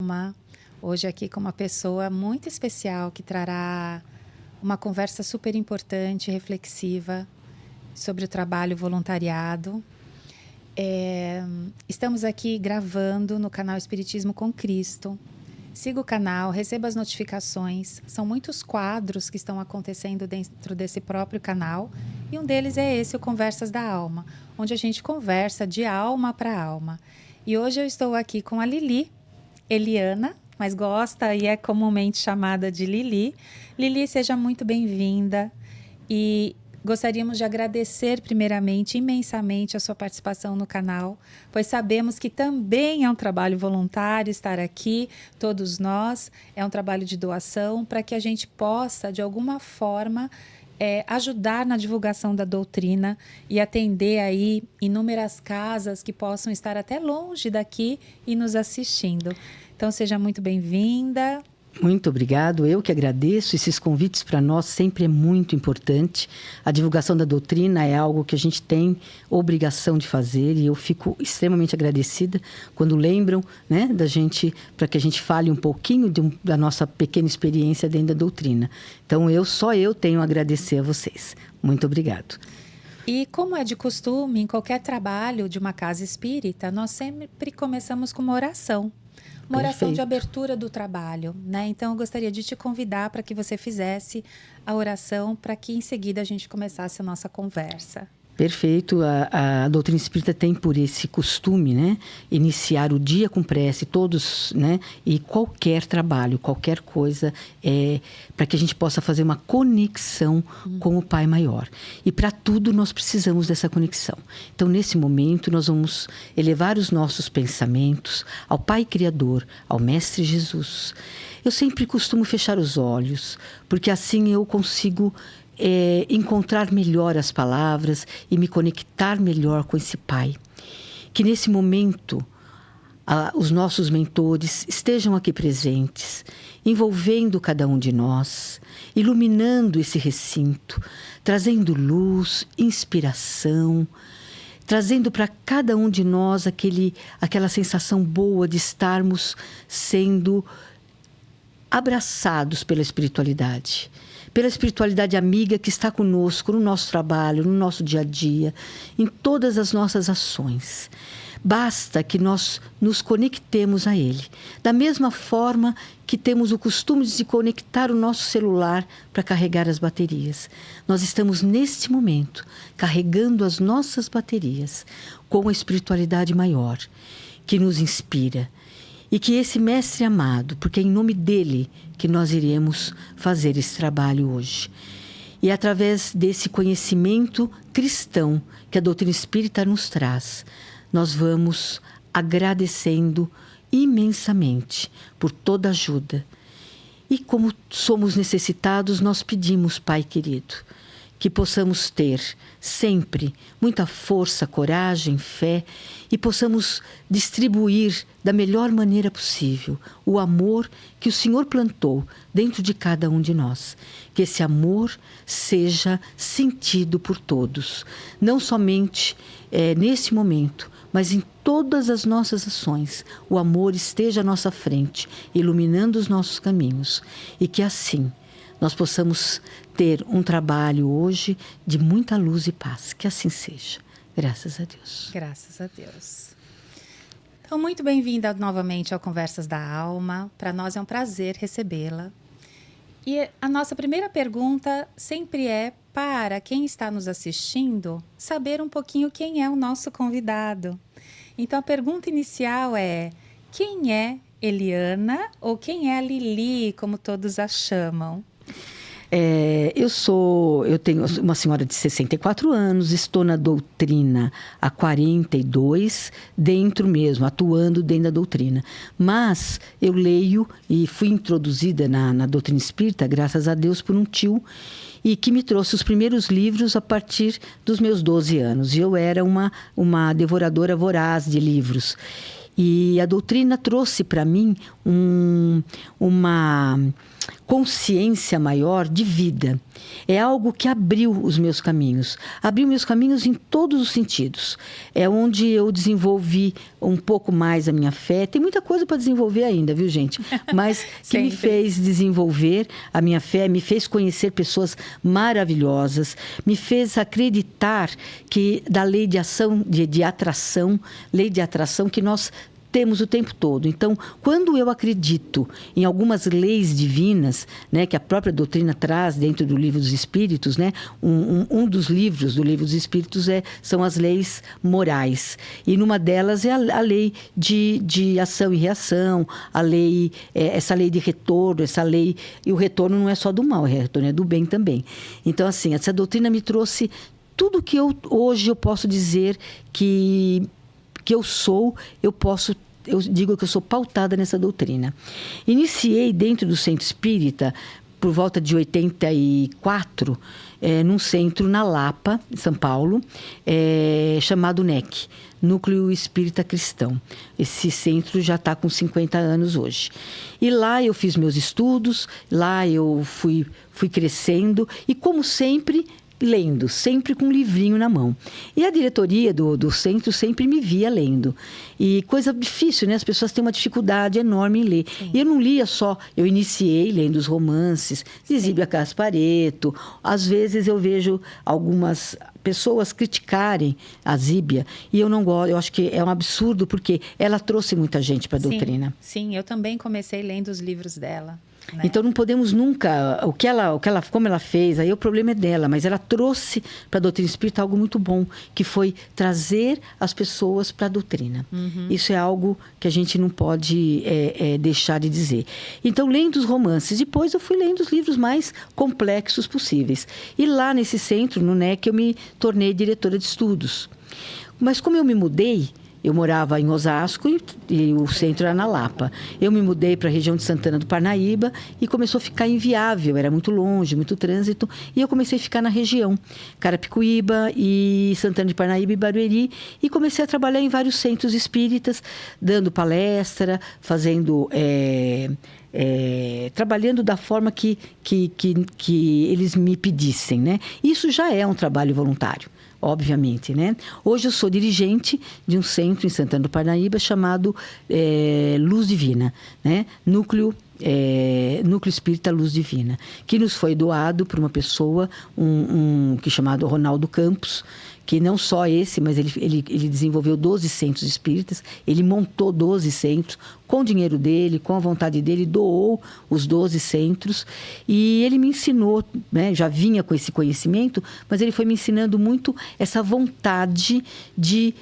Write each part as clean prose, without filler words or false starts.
Alma. Hoje aqui com uma pessoa muito especial que trará uma conversa super importante, reflexiva, sobre o trabalho voluntariado. Estamos aqui gravando no canal Espiritismo com Cristo. Siga o canal, receba as notificações. São muitos quadros que estão acontecendo dentro desse próprio canal. E um deles é esse, o Conversas da Alma, onde a gente conversa de alma para alma. E hoje eu estou aqui com a Lili, Eliana, mas gosta e é comumente chamada de Lili. Lili, seja muito bem-vinda. E gostaríamos de agradecer primeiramente, imensamente, a sua participação no canal, pois sabemos que também é um trabalho voluntário estar aqui, todos nós, é um trabalho de doação, para que a gente possa, de alguma forma, ajudar na divulgação da doutrina e atender aí inúmeras casas que possam estar até longe daqui e nos assistindo. Então, seja muito bem-vinda. Muito obrigado, eu que agradeço. Esses convites para nós sempre é muito importante. A divulgação da doutrina é algo que a gente tem obrigação de fazer e eu fico extremamente agradecida quando lembram, né, da gente, para que a gente fale um pouquinho da nossa pequena experiência dentro da doutrina. Então, só eu tenho a agradecer a vocês. Muito obrigado. E como é de costume, em qualquer trabalho de uma casa espírita, nós sempre começamos com uma oração. Uma oração de abertura do trabalho, né? Então, eu gostaria de te convidar para que você fizesse a oração para que, em seguida, a gente começasse a nossa conversa. Perfeito. A doutrina espírita tem por esse costume, né? Iniciar o dia com prece, todos, né? E qualquer trabalho, qualquer coisa, para que a gente possa fazer uma conexão com o Pai Maior. E para tudo nós precisamos dessa conexão. Então, nesse momento, nós vamos elevar os nossos pensamentos ao Pai Criador, ao Mestre Jesus. Eu sempre costumo fechar os olhos, porque assim eu consigo encontrar melhor as palavras e me conectar melhor com esse Pai. Que nesse momento os nossos mentores estejam aqui presentes, envolvendo cada um de nós, iluminando esse recinto, trazendo luz, inspiração, trazendo para cada um de nós aquela sensação boa de estarmos sendo abraçados pela espiritualidade amiga que está conosco no nosso trabalho, no nosso dia a dia, em todas as nossas ações. Basta que nós nos conectemos a Ele. Da mesma forma que temos o costume de conectar o nosso celular para carregar as baterias. Nós estamos, neste momento, carregando as nossas baterias com a espiritualidade maior, que nos inspira. E que esse Mestre amado, porque é em nome dele que nós iremos fazer esse trabalho hoje. E através desse conhecimento cristão que a doutrina espírita nos traz, nós vamos agradecendo imensamente por toda ajuda. E como somos necessitados, nós pedimos, Pai querido, que possamos ter sempre muita força, coragem, fé e possamos distribuir da melhor maneira possível o amor que o Senhor plantou dentro de cada um de nós. Que esse amor seja sentido por todos, não somente nesse momento, mas em todas as nossas ações. O amor esteja à nossa frente, iluminando os nossos caminhos e que assim nós possamos ter um trabalho hoje de muita luz e paz. Que assim seja. Graças a Deus. Graças a Deus. Então, muito bem-vinda novamente ao Conversas da Alma. Para nós é um prazer recebê-la. E a nossa primeira pergunta sempre é para quem está nos assistindo saber um pouquinho quem é o nosso convidado. Então, a pergunta inicial é: quem é Eliana ou quem é a Lili, como todos a chamam? Eu tenho uma senhora de 64 anos, estou na doutrina há 42, atuando dentro da doutrina. Mas eu leio e fui introduzida na doutrina espírita, graças a Deus, por um tio, e que me trouxe os primeiros livros a partir dos meus 12 anos. E eu era uma devoradora voraz de livros. E a doutrina trouxe para mim uma consciência maior de vida. É algo que abriu os meus caminhos. Abriu meus caminhos em todos os sentidos. É onde eu desenvolvi um pouco mais a minha fé. Tem muita coisa para desenvolver ainda, viu, gente? Mas que me fez desenvolver a minha fé, me fez conhecer pessoas maravilhosas, me fez acreditar que da lei de ação, de atração, lei de atração que nós temos o tempo todo. Então, quando eu acredito em algumas leis divinas, né, que a própria doutrina traz dentro do Livro dos Espíritos, né, um dos livros do Livro dos Espíritos são as leis morais. E numa delas é a lei de ação e reação, a lei, essa lei de retorno, essa lei... E o retorno não é só do mal, o retorno é do bem também. Então, assim, essa doutrina me trouxe tudo que hoje eu posso dizer que eu sou, eu digo que eu sou pautada nessa doutrina. Iniciei dentro do Centro Espírita, por volta de 84, num centro na Lapa, em São Paulo, chamado NEC, Núcleo Espírita Cristão. Esse centro já está com 50 anos hoje. E lá eu fiz meus estudos, lá eu fui crescendo e, como sempre, lendo, sempre com um livrinho na mão. E a diretoria do centro sempre me via lendo. E coisa difícil, né? As pessoas têm uma dificuldade enorme em ler. Sim. E eu não lia só, eu iniciei lendo os romances, Zíbia Gasparetto. Às vezes eu vejo algumas pessoas criticarem a Zíbia e eu não gosto, eu acho que é um absurdo porque ela trouxe muita gente para a doutrina. Sim, eu também comecei lendo os livros dela. Né? Então não podemos nunca, como ela fez, aí o problema é dela, mas ela trouxe para a doutrina espírita algo muito bom, que foi trazer as pessoas para a doutrina. Uhum. Isso é algo que a gente não pode deixar de dizer. Então, lendo os romances, depois eu fui lendo os livros mais complexos possíveis. E lá nesse centro, no NEC, eu me tornei diretora de estudos. Mas como eu me mudei, eu morava em Osasco e o centro era na Lapa. Eu me mudei para a região de Santana do Parnaíba e começou a ficar inviável. Era muito longe, muito trânsito. E eu comecei a ficar na região. Carapicuíba e Santana de Parnaíba e Barueri. E comecei a trabalhar em vários centros espíritas, dando palestra, fazendo... trabalhando da forma que eles me pedissem, né? Isso já é um trabalho voluntário. Obviamente, né? Hoje eu sou dirigente de um centro em Santana do Parnaíba chamado Luz Divina, né? Núcleo Espírita Luz Divina, que nos foi doado por uma pessoa, que chamado Ronaldo Campos, que não só esse, mas ele desenvolveu 12 centros espíritas, ele montou 12 centros, com o dinheiro dele, com a vontade dele, doou os 12 centros, e ele me ensinou, né, já vinha com esse conhecimento, mas ele foi me ensinando muito essa vontade de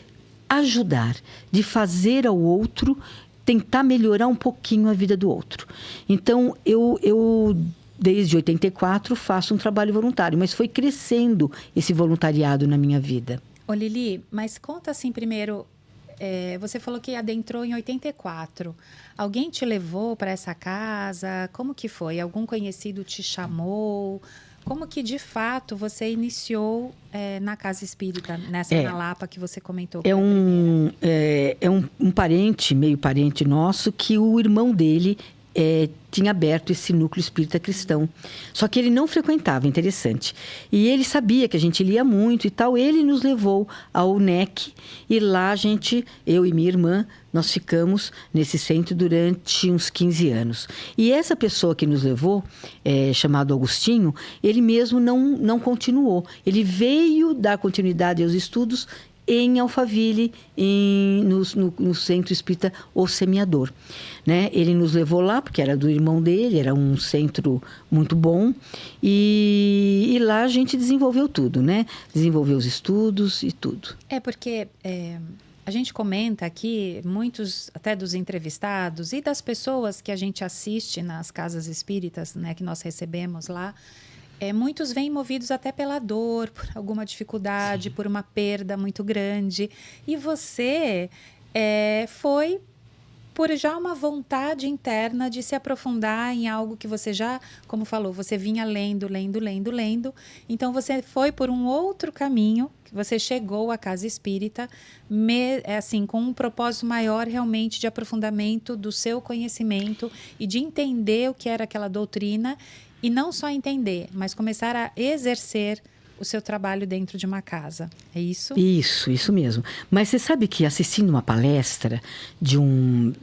ajudar, de fazer ao outro, tentar melhorar um pouquinho a vida do outro. Então, eu desde 84, faço um trabalho voluntário, mas foi crescendo esse voluntariado na minha vida. Ô Lili, mas conta assim primeiro, você falou que adentrou em 84. Alguém te levou para essa casa? Como que foi? Algum conhecido te chamou? Como que, de fato, você iniciou na Casa Espírita, nessa na Lapa que você comentou? É um parente, meio parente nosso, que o irmão dele tinha aberto esse núcleo espírita cristão. Só que ele não frequentava, interessante. E ele sabia que a gente lia muito e tal. Ele nos levou ao NEC e lá eu e minha irmã, nós ficamos nesse centro durante uns 15 anos. E essa pessoa que nos levou, chamado Agostinho, ele mesmo não continuou. Ele veio dar continuidade aos estudos em Alphaville, no Centro Espírita O Semeador. Né? Ele nos levou lá, porque era do irmão dele, era um centro muito bom. E lá a gente desenvolveu tudo, né? Desenvolveu os estudos e tudo. Porque a gente comenta aqui, muitos até dos entrevistados e das pessoas que a gente assiste nas casas espíritas, né, que nós recebemos lá, muitos vêm movidos até pela dor, por alguma dificuldade, sim, por uma perda muito grande. E você foi por já uma vontade interna de se aprofundar em algo que você já, como falou, você vinha lendo. Então, você foi por um outro caminho, que você chegou à casa espírita, assim, com um propósito maior realmente de aprofundamento do seu conhecimento e de entender o que era aquela doutrina. E não só entender, mas começar a exercer o seu trabalho dentro de uma casa. É isso? Isso mesmo. Mas você sabe que assistindo uma palestra de um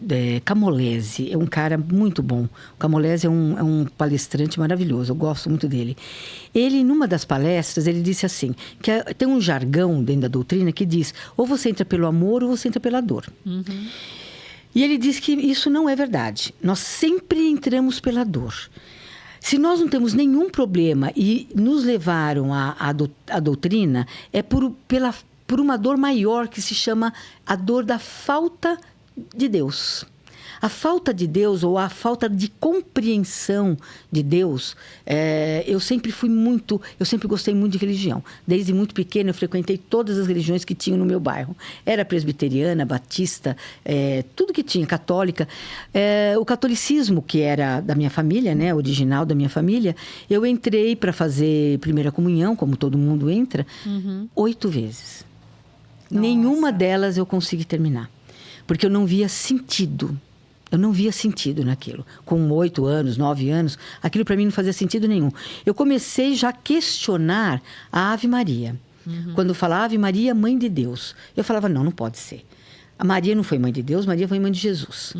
Camolese, é um cara muito bom. O Camolese é um palestrante maravilhoso, eu gosto muito dele. Ele, numa das palestras, ele disse assim, que tem um jargão dentro da doutrina que diz, ou você entra pelo amor ou você entra pela dor. Uhum. E ele diz que isso não é verdade. Nós sempre entramos pela dor. Se nós não temos nenhum problema e nos levaram à doutrina, é por uma dor maior que se chama a dor da falta de Deus. A falta de Deus ou a falta de compreensão de Deus, eu sempre gostei muito de religião. Desde muito pequena eu frequentei todas as religiões que tinham no meu bairro. Era presbiteriana, batista, tudo que tinha, católica. O catolicismo, que era da minha família, né, original da minha família, eu entrei para fazer primeira comunhão, como todo mundo entra, 8 vezes. Nossa. Nenhuma delas eu consegui terminar, porque eu não via sentido. Eu não via sentido naquilo. Com 8 anos, 9 anos, aquilo para mim não fazia sentido nenhum. Eu comecei já a questionar a Ave Maria. Quando falava Ave Maria, Mãe de Deus. Eu falava, não pode ser. A Maria não foi mãe de Deus, Maria foi mãe de Jesus.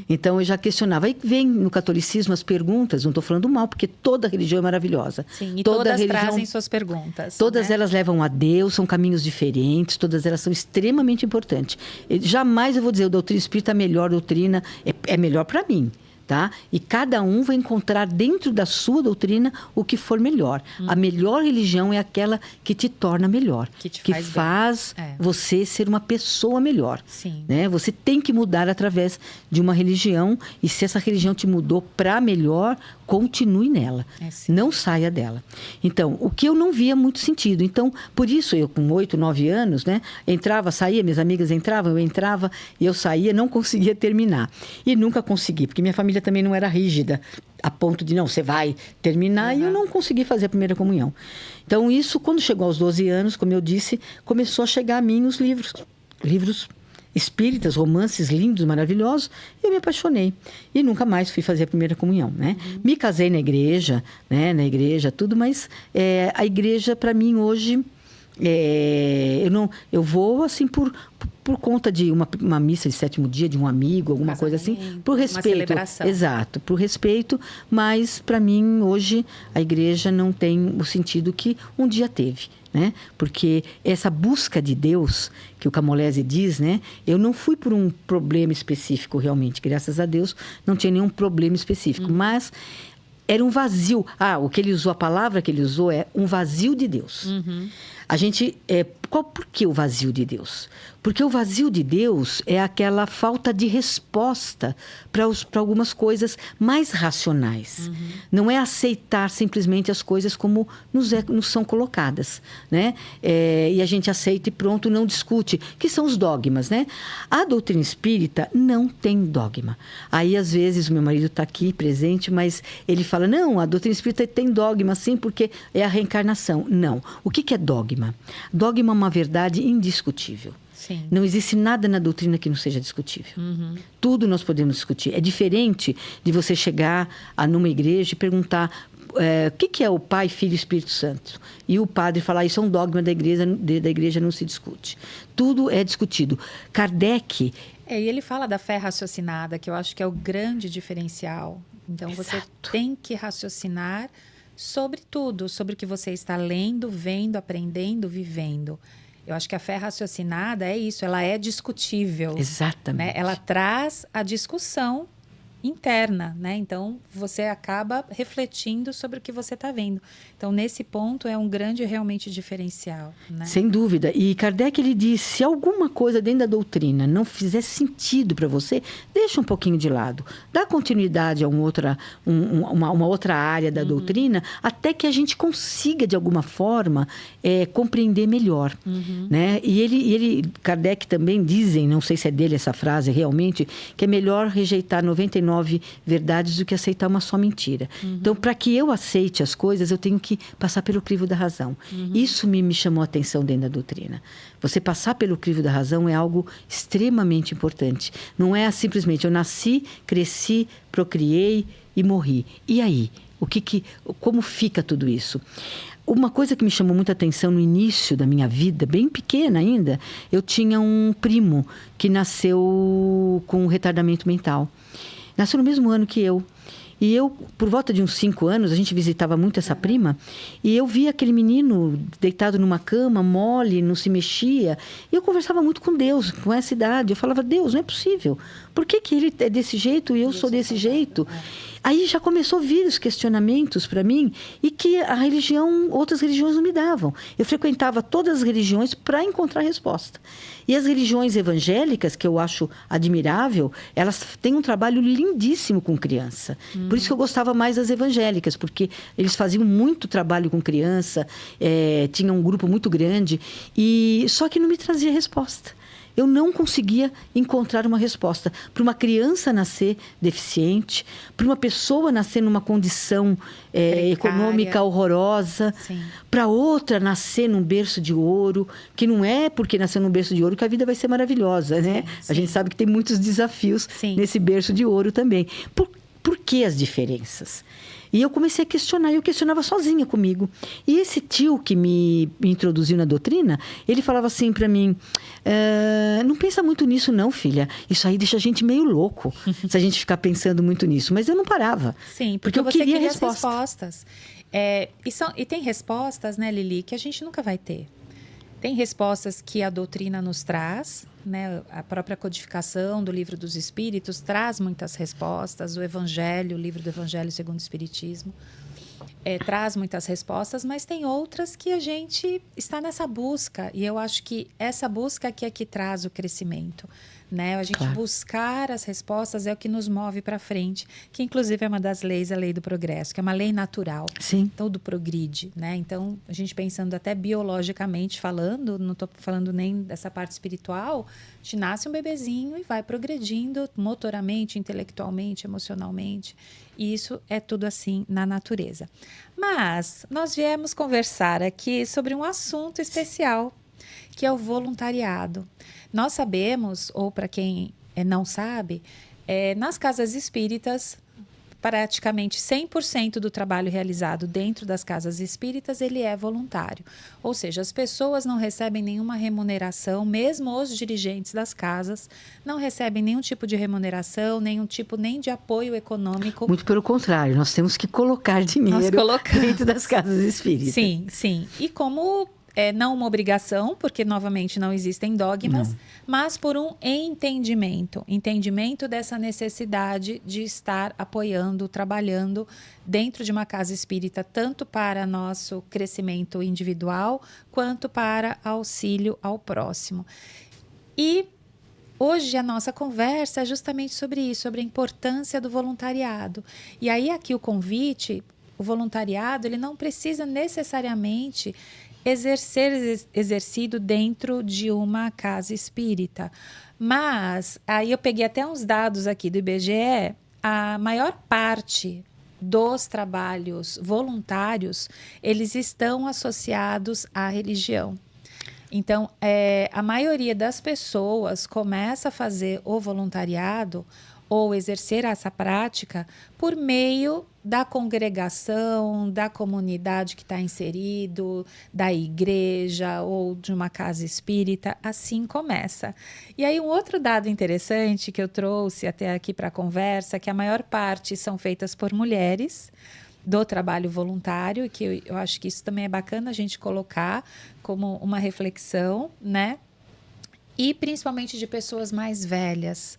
Então, eu já questionava. Aí vem no catolicismo as perguntas, não estou falando mal, porque toda religião é maravilhosa. Sim, e todas trazem suas perguntas. Todas, né? Elas levam a Deus, são caminhos diferentes, todas elas são extremamente importantes. Jamais eu vou dizer, a doutrina espírita é a melhor doutrina, é melhor para mim. Tá? E cada um vai encontrar dentro da sua doutrina o que for melhor. A melhor religião é aquela que te torna melhor. Que faz você ser uma pessoa melhor. Sim. Né? Você tem que mudar através de uma religião. E se essa religião te mudou para melhor, continue nela. Não saia dela. Então, o que eu não via muito sentido. Então, por isso, eu com 8, 9 anos, né, entrava, saía, minhas amigas entravam, eu entrava e eu saía, não conseguia terminar. E nunca consegui, porque minha família também não era rígida, a ponto de, não, você vai terminar, e eu não consegui fazer a primeira comunhão. Então, isso, quando chegou aos 12 anos, como eu disse, começou a chegar a mim os livros espíritas, romances lindos, maravilhosos, e eu me apaixonei. E nunca mais fui fazer a primeira comunhão, né? Me casei na igreja, tudo, mas a igreja, para mim, hoje, eu vou, assim, por conta de uma missa de 7º dia, de um amigo, alguma coisa assim, por respeito. Uma celebração. Exato, por respeito, mas para mim, hoje, a igreja não tem o sentido que um dia teve. Né? Porque essa busca de Deus, que o Camolese diz, né? Eu não fui por um problema específico, realmente. Graças a Deus, não tinha nenhum problema específico. Mas era um vazio. A palavra que ele usou é um vazio de Deus. A gente... por que o vazio de Deus? Porque o vazio de Deus é aquela falta de resposta para algumas coisas mais racionais. Não é aceitar simplesmente as coisas como nos são colocadas, né? E a gente aceita e pronto, não discute, que são os dogmas, né? A doutrina espírita não tem dogma. Aí, às vezes, o meu marido está aqui presente, mas ele fala, não, a doutrina espírita tem dogma, sim, porque é a reencarnação. Não. O que é dogma? Dogma é uma verdade indiscutível. Sim. Não existe nada na doutrina que não seja discutível. Tudo nós podemos discutir. É diferente de você chegar numa igreja e perguntar o que é o Pai, Filho e Espírito Santo. E o padre falar, isso é um dogma da igreja, não se discute. Tudo é discutido. Kardec... E ele fala da fé raciocinada, que eu acho que é o grande diferencial. Então, você tem que raciocinar sobre tudo, sobre o que você está lendo, vendo, aprendendo, vivendo. Eu acho que a fé raciocinada é isso, ela é discutível. Exatamente. Né? Ela traz a discussão interna, né? Então, você acaba refletindo sobre o que você está vendo. Então, nesse ponto, é um grande realmente diferencial, né? Sem dúvida. E Kardec, ele diz, se alguma coisa dentro da doutrina não fizer sentido para você, deixa um pouquinho de lado. Dá continuidade a uma outra área da doutrina, até que a gente consiga, de alguma forma, compreender melhor. Né? E Kardec também dizem, não sei se é dele essa frase realmente, que é melhor rejeitar 99 verdades do que aceitar uma só mentira. Então, para que eu aceite as coisas, eu tenho que passar pelo crivo da razão. Isso me chamou a atenção dentro da doutrina. Você passar pelo crivo da razão é algo extremamente importante. Não é simplesmente eu nasci, cresci, procriei e morri. E aí? Como fica tudo isso? Uma coisa que me chamou muita atenção no início da minha vida, bem pequena ainda, eu tinha um primo que nasceu com retardamento mental. Nasceu no mesmo ano que eu. E eu, por volta de uns 5 anos, a gente visitava muito essa prima, e eu via aquele menino deitado numa cama, mole, não se mexia. E eu conversava muito com Deus, com essa idade. Eu falava, Deus, não é possível. Por que ele é desse jeito e eu sou desse jeito? Aí já começou a vir os questionamentos para mim, e que outras religiões não me davam. Eu frequentava todas as religiões para encontrar resposta. E as religiões evangélicas, que eu acho admirável, elas têm um trabalho lindíssimo com criança. Por isso que eu gostava mais das evangélicas, porque eles faziam muito trabalho com criança, tinha um grupo muito grande, só que não me trazia resposta. Eu não conseguia encontrar uma resposta. Para uma criança nascer deficiente, para uma pessoa nascer numa condição econômica horrorosa, para outra nascer num berço de ouro, que não é porque nasceu num berço de ouro que a vida vai ser maravilhosa, né? A gente sabe que tem muitos desafios nesse berço de ouro também. Por que as diferenças? E eu comecei a questionar, e eu questionava sozinha comigo. E esse tio que me introduziu na doutrina, ele falava assim para mim, não pensa muito nisso não, filha. Isso aí deixa a gente meio louco, se a gente ficar pensando muito nisso. Mas eu não parava. Sim, porque eu queria respostas. E tem respostas, né, Lili, que a gente nunca vai ter. Tem respostas que a doutrina nos traz, né? A própria codificação do Livro dos Espíritos traz muitas respostas. O Evangelho, o livro do Evangelho segundo o Espiritismo, traz muitas respostas, mas tem outras que a gente está nessa busca. E eu acho que essa busca aqui é que traz o crescimento. Né? A gente buscar as respostas é o que nos move para frente, que inclusive é uma das leis, a lei do progresso, que é uma lei natural. Sim. Tudo progride, né? Então, a gente pensando até biologicamente falando, não estou falando nem dessa parte espiritual, a gente nasce um bebezinho e vai progredindo motoramente, intelectualmente, emocionalmente. E isso é tudo assim na natureza. Mas nós viemos conversar aqui sobre um assunto especial, que é o voluntariado. Nós sabemos, ou para quem não sabe, nas casas espíritas, praticamente 100% do trabalho realizado dentro das casas espíritas, ele é voluntário. Ou seja, as pessoas não recebem nenhuma remuneração, mesmo os dirigentes das casas não recebem nenhum tipo de remuneração, nenhum tipo nem de apoio econômico. Muito pelo contrário, nós temos que colocar dinheiro dentro das casas espíritas. Sim, sim. E como... não uma obrigação, porque, novamente, não existem dogmas, mas por um entendimento dessa necessidade de estar apoiando, trabalhando dentro de uma casa espírita, tanto para nosso crescimento individual, quanto para auxílio ao próximo. E hoje a nossa conversa é justamente sobre isso, sobre a importância do voluntariado. E aí aqui o convite, o voluntariado, ele não precisa necessariamente ser exercido dentro de uma casa espírita. Mas, aí eu peguei até uns dados aqui do IBGE, a maior parte dos trabalhos voluntários, eles estão associados à religião. Então, a maioria das pessoas começa a fazer o voluntariado ou exercer essa prática por meio da congregação, da comunidade que está inserido, da igreja ou de uma casa espírita, assim começa. E aí um outro dado interessante que eu trouxe até aqui para a conversa, que a maior parte são feitas por mulheres do trabalho voluntário, que eu acho que isso também é bacana a gente colocar como uma reflexão, né? E principalmente de pessoas mais velhas.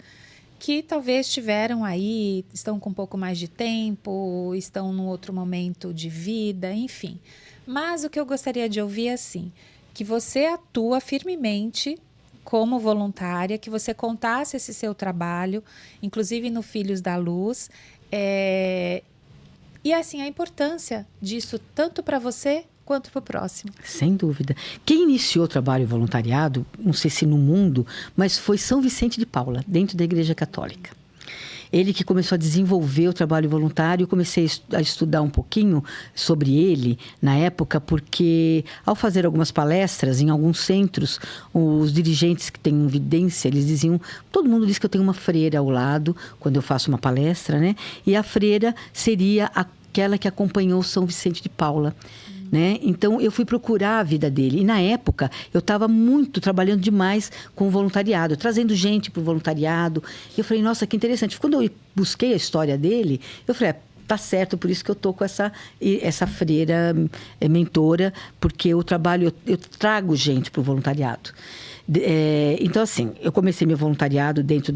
que talvez tiveram aí, estão com um pouco mais de tempo, estão num outro momento de vida, enfim. Mas o que eu gostaria de ouvir é assim, que você atua firmemente como voluntária, que você contasse esse seu trabalho, inclusive no Filhos da Luz, e assim, a importância disso tanto para você quanto para o próximo. Sem dúvida. Quem iniciou o trabalho voluntariado, não sei se no mundo, mas foi São Vicente de Paula, dentro da Igreja Católica. Ele que começou a desenvolver o trabalho voluntário. Eu comecei a estudar um pouquinho sobre ele na época, porque ao fazer algumas palestras em alguns centros, os dirigentes que têm evidência, eles diziam, todo mundo diz que eu tenho uma freira ao lado quando eu faço uma palestra, né? E a freira seria aquela que acompanhou São Vicente de Paula. Né? Então, eu fui procurar a vida dele. E, na época, eu estava trabalhando demais com o voluntariado, trazendo gente para o voluntariado. E eu falei, nossa, que interessante. Quando eu busquei a história dele, eu falei, tá certo, por isso que eu estou com essa freira mentora, porque eu trago gente para o voluntariado. Então, assim, eu comecei meu voluntariado dentro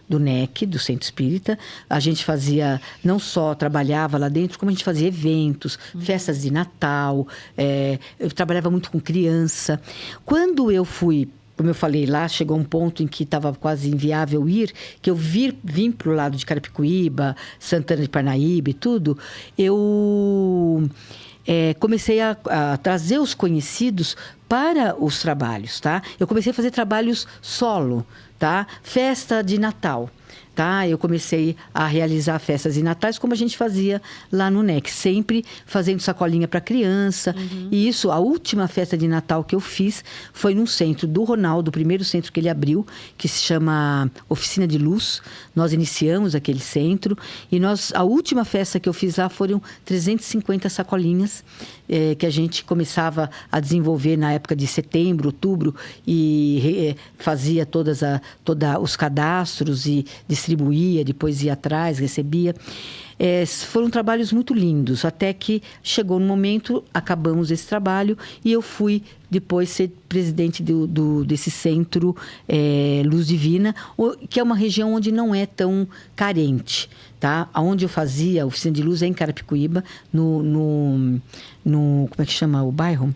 do NEC, do Centro Espírita. A gente fazia, não só trabalhava lá dentro, como a gente fazia eventos, festas de Natal. Eu trabalhava muito com criança. Quando eu fui, como eu falei lá, chegou um ponto em que estava quase inviável ir, que eu vim para o lado de Carapicuíba, Santana de Parnaíba e tudo, eu comecei a trazer os conhecidos para os trabalhos, tá? Eu comecei a fazer trabalhos solo, tá? Festa de Natal, tá? Eu comecei a realizar festas de natais como a gente fazia lá no NEC, sempre fazendo sacolinha para criança. E isso, a última festa de Natal que eu fiz foi num centro do Ronaldo, o primeiro centro que ele abriu, que se chama Oficina de Luz. Nós iniciamos aquele centro e a última festa que eu fiz lá foram 350 sacolinhas que a gente começava a desenvolver na época de setembro, outubro, e fazia todos os cadastros e distribuía, depois ia atrás, recebia. Foram trabalhos muito lindos, até que chegou no momento, acabamos esse trabalho e eu fui depois ser presidente desse centro Luz Divina, que é uma região onde não é tão carente, tá? Onde eu fazia a oficina de luz é em Carapicuíba, no como é que chama o bairro?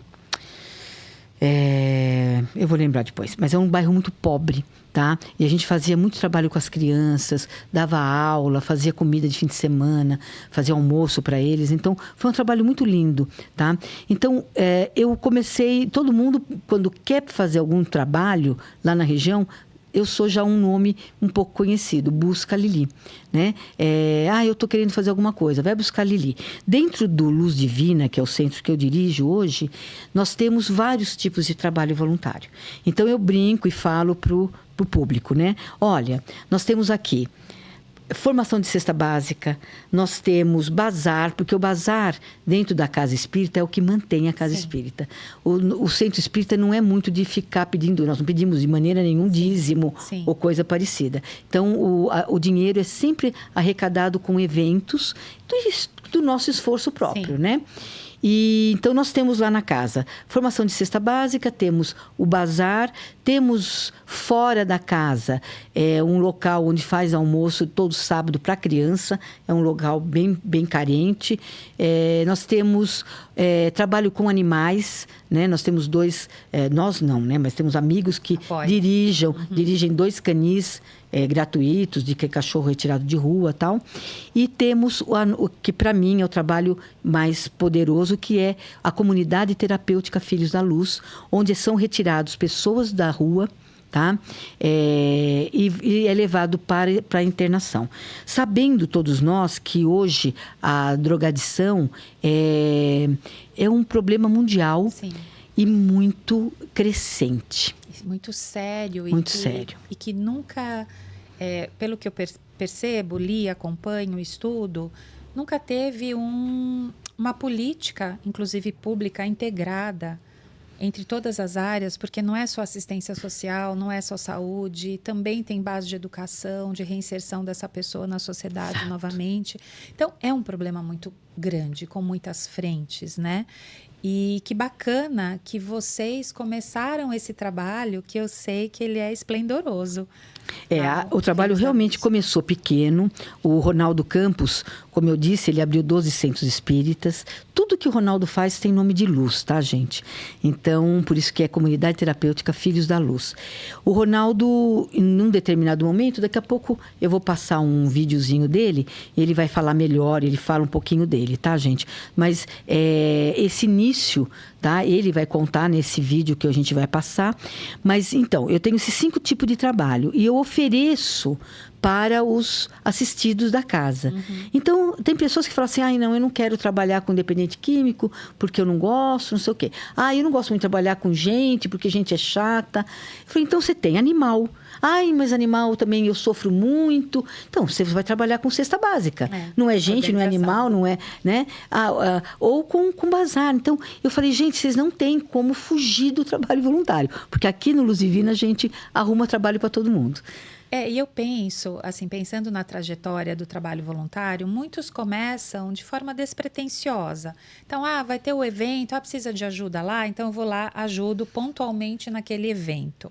Eu vou lembrar depois, mas é um bairro muito pobre, tá? E a gente fazia muito trabalho com as crianças, dava aula, fazia comida de fim de semana, fazia almoço para eles. Então, foi um trabalho muito lindo, tá? Então, eu comecei... Todo mundo, quando quer fazer algum trabalho lá na região, eu sou já um nome um pouco conhecido, Busca Lili, né? Eu estou querendo fazer alguma coisa, vai buscar Lili. Dentro do Luz Divina, que é o centro que eu dirijo hoje, nós temos vários tipos de trabalho voluntário. Então, eu brinco e falo para o público, né? Olha, nós temos aqui formação de cesta básica, nós temos bazar, porque o bazar dentro da casa espírita é o que mantém a casa espírita. O centro espírita não é muito de ficar pedindo, nós não pedimos de maneira nenhum dízimo ou coisa parecida. Então, o dinheiro é sempre arrecadado com eventos do nosso esforço próprio, né? E então nós temos lá na casa formação de cesta básica, temos o bazar, temos fora da casa um local onde faz almoço todo sábado para criança, é um local bem carente. Nós temos trabalho com animais, né? Nós temos dois, nós não, né? Mas temos amigos que dirigem 2 canis gratuitos, de cachorro retirado de rua e tal. E temos o que para mim é o trabalho mais poderoso, que é a comunidade terapêutica Filhos da Luz, onde são retirados pessoas da rua, tá? E é levado para a internação. Sabendo todos nós que hoje a drogadição é um problema mundial e muito crescente. Muito sério. Muito sério. E que nunca, pelo que eu percebo, li, acompanho, estudo, nunca teve uma política, inclusive pública, integrada entre todas as áreas, porque não é só assistência social, não é só saúde, também tem base de educação, de reinserção dessa pessoa na sociedade novamente. Então, é um problema muito grande, com muitas frentes, né? E que bacana que vocês começaram esse trabalho, que eu sei que ele é esplendoroso. O trabalho realmente começou pequeno. O Ronaldo Campos, como eu disse, ele abriu 12 centros espíritas. Tudo que o Ronaldo faz tem nome de luz, tá, gente? Então, por isso que é Comunidade Terapêutica Filhos da Luz. O Ronaldo, em um determinado momento, daqui a pouco eu vou passar um videozinho dele, ele vai falar melhor, ele fala um pouquinho dele, tá, gente? Mas esse início, tá? Ele vai contar nesse vídeo que a gente vai passar. Mas, então, eu tenho esses 5 tipos de trabalho e eu ofereço para os assistidos da casa. Então, tem pessoas que falam assim, não, eu não quero trabalhar com dependente químico porque eu não gosto, não sei o quê. Eu não gosto muito de trabalhar com gente porque gente é chata. Eu falei, então você tem animal. Mas animal também eu sofro muito. Então, você vai trabalhar com cesta básica. Não é gente, não é animal, não é, né? Ou com bazar. Então, eu falei, gente, vocês não têm como fugir do trabalho voluntário. Porque aqui no Luz Divina a gente arruma trabalho para todo mundo. E eu penso, assim, pensando na trajetória do trabalho voluntário, muitos começam de forma despretensiosa. Então, vai ter o evento, precisa de ajuda lá, então eu vou lá, ajudo pontualmente naquele evento.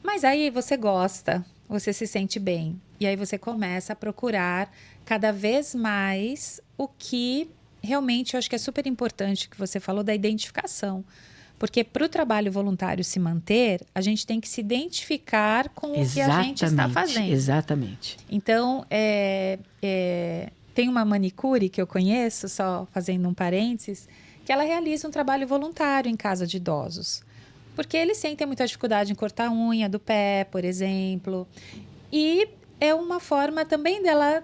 Mas aí você gosta, você se sente bem. E aí você começa a procurar cada vez mais o que realmente eu acho que é super importante que você falou da identificação. Porque para o trabalho voluntário se manter, a gente tem que se identificar com o que a gente está fazendo. Exatamente. Então, tem uma manicure que eu conheço, só fazendo um parênteses, que ela realiza um trabalho voluntário em casa de idosos. Porque eles sentem muita dificuldade em cortar a unha do pé, por exemplo. E é uma forma também dela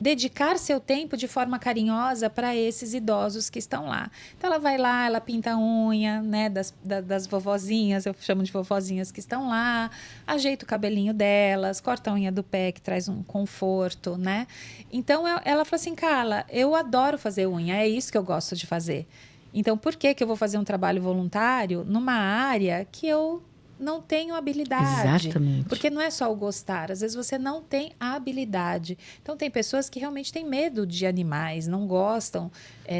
dedicar seu tempo de forma carinhosa para esses idosos que estão lá. Então, ela vai lá, ela pinta a unha, né, das vovozinhas, eu chamo de vovozinhas que estão lá, ajeita o cabelinho delas, corta a unha do pé, que traz um conforto, né? Então, ela falou assim, Carla, eu adoro fazer unha, é isso que eu gosto de fazer. Então, por que eu vou fazer um trabalho voluntário numa área que eu não tenho habilidade? Exatamente. Porque não é só o gostar, às vezes você não tem a habilidade. Então, tem pessoas que realmente têm medo de animais, não gostam,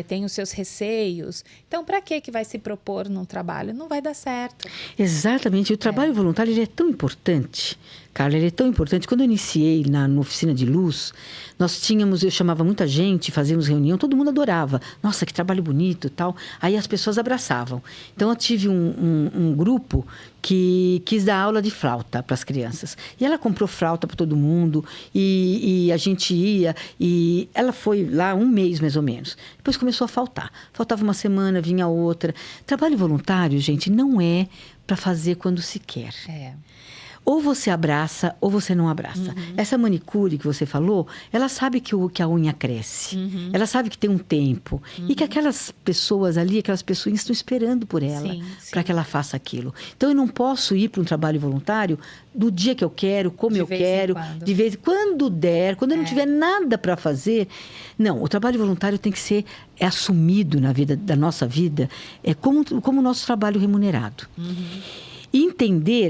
têm os seus receios. Então, para que vai se propor num trabalho? Não vai dar certo. Exatamente. O trabalho voluntário ele é tão importante. Carla, ele é tão importante. Quando eu iniciei na oficina de luz, eu chamava muita gente, fazíamos reunião, todo mundo adorava. Nossa, que trabalho bonito e tal. Aí as pessoas abraçavam. Então, eu tive um grupo que quis dar aula de flauta para as crianças. E ela comprou flauta para todo mundo e a gente ia. E ela foi lá 1 mês, mais ou menos. Depois começou a faltar. Faltava uma semana, vinha outra. Trabalho voluntário, gente, não é para fazer quando se quer. Ou você abraça ou você não abraça. Essa manicure que você falou, ela sabe que a unha cresce. Ela sabe que tem um tempo. E que aquelas pessoas ali, aquelas pessoas estão esperando por ela para que ela faça aquilo. Então, eu não posso ir para um trabalho voluntário do dia que eu quero, como eu quero, de vez em quando der, quando eu não tiver nada para fazer. Não, o trabalho voluntário tem que ser assumido na vida da nossa vida como o nosso trabalho remunerado. E entender,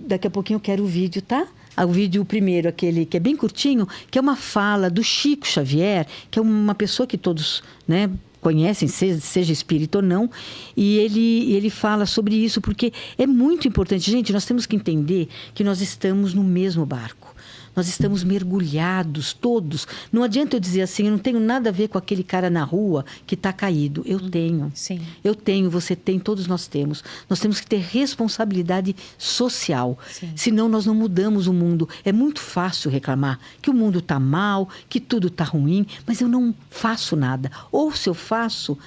daqui a pouquinho eu quero o vídeo, tá? O vídeo primeiro, aquele que é bem curtinho, que é uma fala do Chico Xavier, que é uma pessoa que todos, né, conhecem, seja espírita ou não, e ele fala sobre isso, porque é muito importante. Gente, nós temos que entender que nós estamos no mesmo barco. Nós estamos mergulhados todos. Não adianta eu dizer assim, eu não tenho nada a ver com aquele cara na rua que está caído. Eu tenho. Sim. Eu tenho, você tem, todos nós temos. Nós temos que ter responsabilidade social. Sim. Senão nós não mudamos o mundo. É muito fácil reclamar que o mundo está mal, que tudo está ruim, mas eu não faço nada. Ou se eu faço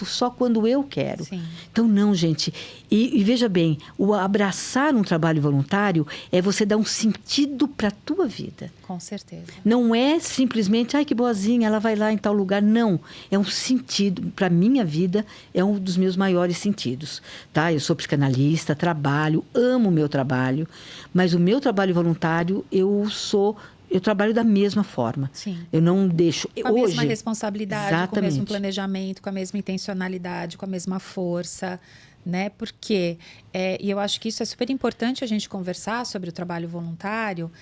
só quando eu quero. Sim. Então, não, gente. E veja bem, o abraçar um trabalho voluntário é você dar um sentido para a tua vida. Com certeza. Não é simplesmente, ai, que boazinha, ela vai lá em tal lugar. Não, é um sentido. Para a minha vida, é um dos meus maiores sentidos. Tá? Eu sou psicanalista, trabalho, amo o meu trabalho, mas o meu trabalho voluntário, eu trabalho da mesma forma. Sim. Eu não deixo... Com a mesma responsabilidade, exatamente, com o mesmo planejamento, com a mesma intencionalidade, com a mesma força, né? Porque, e eu acho que isso é super importante a gente conversar sobre o trabalho voluntário,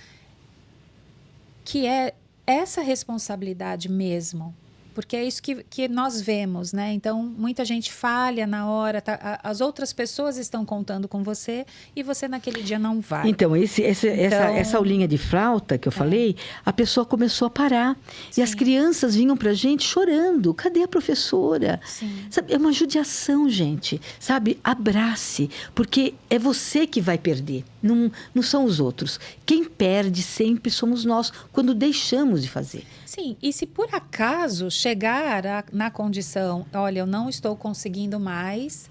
que é essa responsabilidade mesmo, Porque é isso que nós vemos, né? Então, muita gente falha na hora, as outras pessoas estão contando com você e você naquele dia não vai. Então, essa aulinha de flauta que eu falei, a pessoa começou a parar. Sim. E as crianças vinham pra gente chorando. Cadê a professora? Sim. Sabe, é uma judiação, gente. Sabe? Abrace. Porque é você que vai perder. Não são os outros. Quem perde sempre somos nós, quando deixamos de fazer. Sim, e se por acaso chegar na condição, olha, eu não estou conseguindo mais,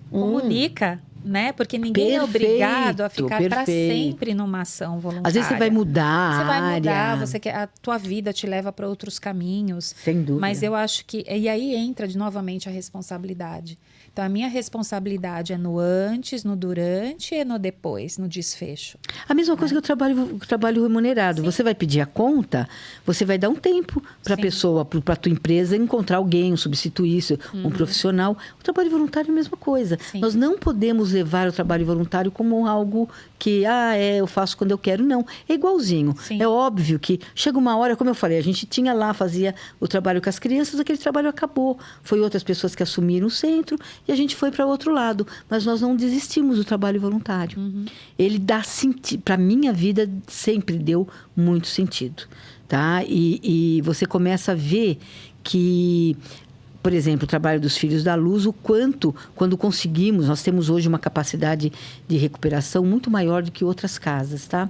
comunica, né? Porque ninguém é obrigado a ficar para sempre numa ação voluntária. Às vezes você vai mudar. Você vai mudar, a tua vida te leva para outros caminhos. Sem dúvida. Mas eu acho que. E aí entra novamente a responsabilidade. Então, a minha responsabilidade é no antes, no durante e no depois, no desfecho. A mesma coisa que o trabalho remunerado. Sim. Você vai pedir a conta, você vai dar um tempo para a pessoa, para a tua empresa, encontrar alguém, um substituir, um profissional. O trabalho voluntário é a mesma coisa. Sim. Nós não podemos levar o trabalho voluntário como algo que, eu faço quando eu quero. Não, é igualzinho. Sim. É óbvio que chega uma hora, como eu falei, a gente tinha lá, fazia o trabalho com as crianças, aquele trabalho acabou. Foi outras pessoas que assumiram o centro e a gente foi para outro lado. Mas nós não desistimos do trabalho voluntário. Ele dá sentido. Para a minha vida, sempre deu muito sentido. Tá? E você começa a ver que, por exemplo, o trabalho dos Filhos da Luz, o quanto, quando conseguimos, nós temos hoje uma capacidade de recuperação muito maior do que outras casas, tá?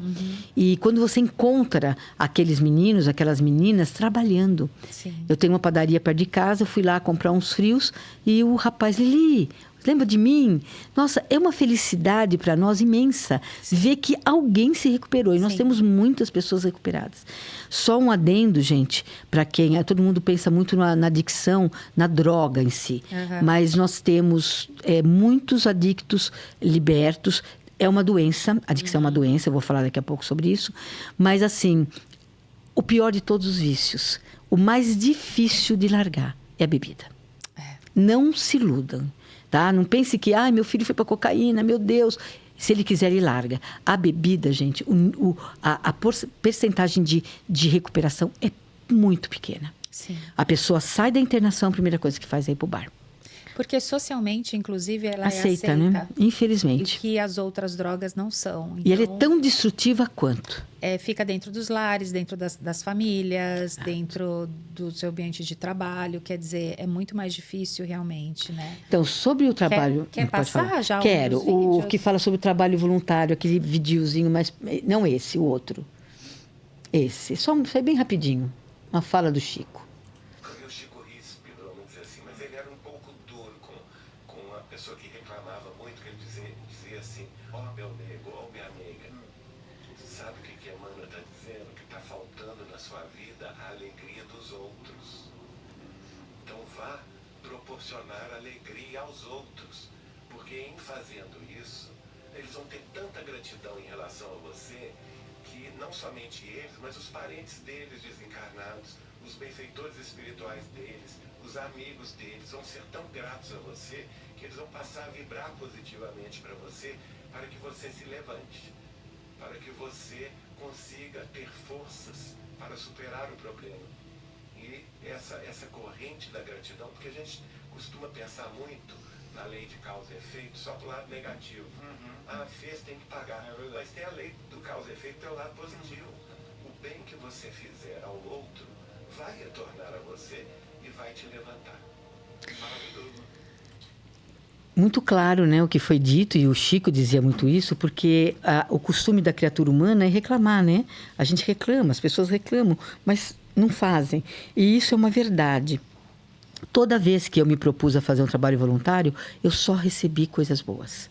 E quando você encontra aqueles meninos, aquelas meninas trabalhando. Sim. Eu tenho uma padaria perto de casa, eu fui lá comprar uns frios e o rapaz, Lili, lembra de mim? Nossa, é uma felicidade para nós imensa. Sim. Ver que alguém se recuperou. E nós temos muitas pessoas recuperadas. Só um adendo, gente, para quem... Todo mundo pensa muito na adicção, na droga em si. Mas nós temos muitos adictos libertos. É uma doença, a adicção é uma doença, eu vou falar daqui a pouco sobre isso. Mas, assim, o pior de todos os vícios, o mais difícil de largar é a bebida. Não se iludam. Tá? Não pense que, meu filho foi para cocaína, meu Deus. Se ele quiser, ele larga. A bebida, gente, a percentagem de recuperação é muito pequena. Sim. A pessoa sai da internação, a primeira coisa que faz é ir para o bar. Porque socialmente, inclusive, ela aceita, é aceita, né? Infelizmente. E que as outras drogas não são. Então, e ela é tão destrutiva quanto? Fica dentro dos lares, dentro das famílias, dentro do seu ambiente de trabalho. Quer dizer, é muito mais difícil realmente, né? Então, sobre o trabalho... Quer passar já? Quero. O que fala sobre o trabalho voluntário, aquele videozinho, mas não esse, o outro. Esse. Só bem rapidinho. Uma fala do Chico. Pessoa que reclamava muito, que ele dizia assim, meu nego, minha amiga, sabe o que a Amanda está dizendo? Que está faltando na sua vida a alegria dos outros. Então vá proporcionar alegria aos outros, porque em fazendo isso, eles vão ter tanta gratidão em relação a você, que não somente eles, mas os parentes deles desencarnados, os benfeitores espirituais deles, os amigos deles vão ser tão gratos a você que eles vão passar a vibrar positivamente para você, para que você se levante, para que você consiga ter forças para superar o problema. E essa corrente da gratidão, porque a gente costuma pensar muito na lei de causa e efeito só do lado negativo. Fez, tem que pagar. Mas tem a lei do causa e efeito pelo lado positivo. O bem que você fizer ao outro vai retornar a você e vai te levantar. Maravilhoso. Muito claro, né, o que foi dito, e o Chico dizia muito isso, porque o costume da criatura humana é reclamar, né? A gente reclama, as pessoas reclamam, mas não fazem. E isso é uma verdade. Toda vez que eu me propus a fazer um trabalho voluntário, eu só recebi coisas boas.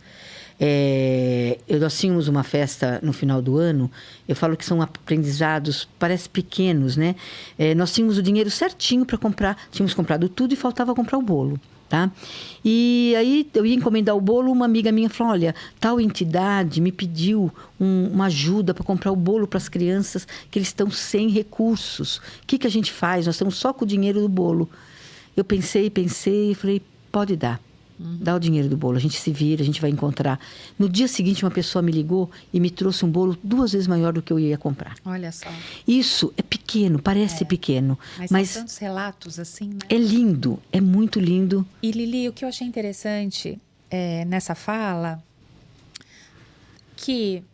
Nós tínhamos uma festa no final do ano, eu falo que são aprendizados, parece pequenos, né? Nós tínhamos o dinheiro certinho para comprar, tínhamos comprado tudo e faltava comprar o bolo. Tá? E aí eu ia encomendar o bolo, uma amiga minha falou, olha, tal entidade me pediu uma ajuda para comprar o bolo para as crianças, que eles estão sem recursos. O que a gente faz? Nós estamos só com o dinheiro do bolo. Eu pensei e falei, pode dar. Dá o dinheiro do bolo, a gente se vira, a gente vai encontrar. No dia seguinte, uma pessoa me ligou e me trouxe um bolo 2 vezes maior do que eu ia comprar. Olha só. Isso é pequeno, parece pequeno. Mas são tantos relatos assim, né? É lindo, é muito lindo. E Lili, o que eu achei interessante nessa fala, que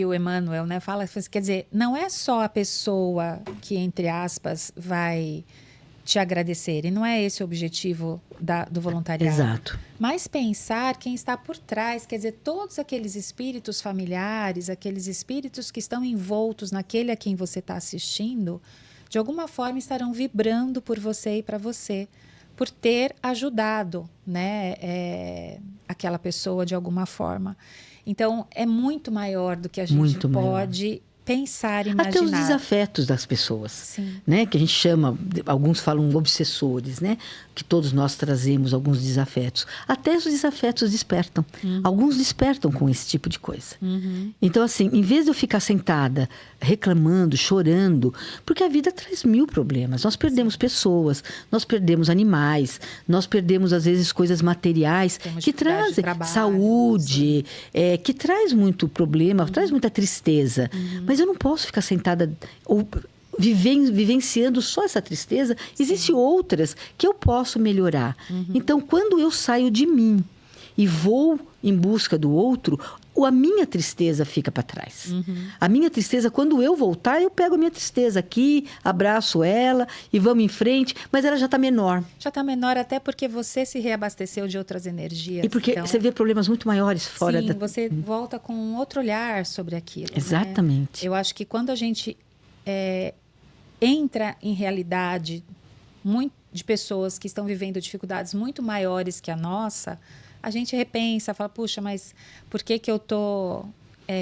o Emmanuel, né, fala, quer dizer, não é só a pessoa que, entre aspas, vai te agradecer, e não é esse o objetivo do voluntariado. Exato. Mas pensar quem está por trás, quer dizer, todos aqueles espíritos familiares, aqueles espíritos que estão envoltos naquele a quem você está assistindo, de alguma forma estarão vibrando por você e para você, por ter ajudado, né, aquela pessoa de alguma forma. Então, é muito maior do que a gente pode pensar, imaginar. Até os desafetos das pessoas, Sim. né? Que a gente chama, alguns falam obsessores, né? Que todos nós trazemos alguns desafetos. Até os desafetos despertam. Alguns despertam com esse tipo de coisa. Então, assim, em vez de eu ficar sentada reclamando, chorando, porque a vida traz 1000 problemas. Nós perdemos pessoas, nós perdemos animais, nós perdemos, às vezes, coisas materiais que trazem saúde, que traz muito problema, traz muita tristeza. Mas eu não posso ficar sentada ou vivenciando só essa tristeza. Existem outras que eu posso melhorar. Então, quando eu saio de mim e vou em busca do outro, a minha tristeza fica para trás. A minha tristeza, quando eu voltar, eu pego a minha tristeza aqui, abraço ela e vamos em frente, mas ela já está menor. Já está menor até porque você se reabasteceu de outras energias. E porque você vê problemas muito maiores fora Sim, você volta com um outro olhar sobre aquilo. Exatamente. Né? Eu acho que quando a gente entra em realidade de pessoas que estão vivendo dificuldades muito maiores que a nossa, a gente repensa, fala, puxa, mas por que eu estou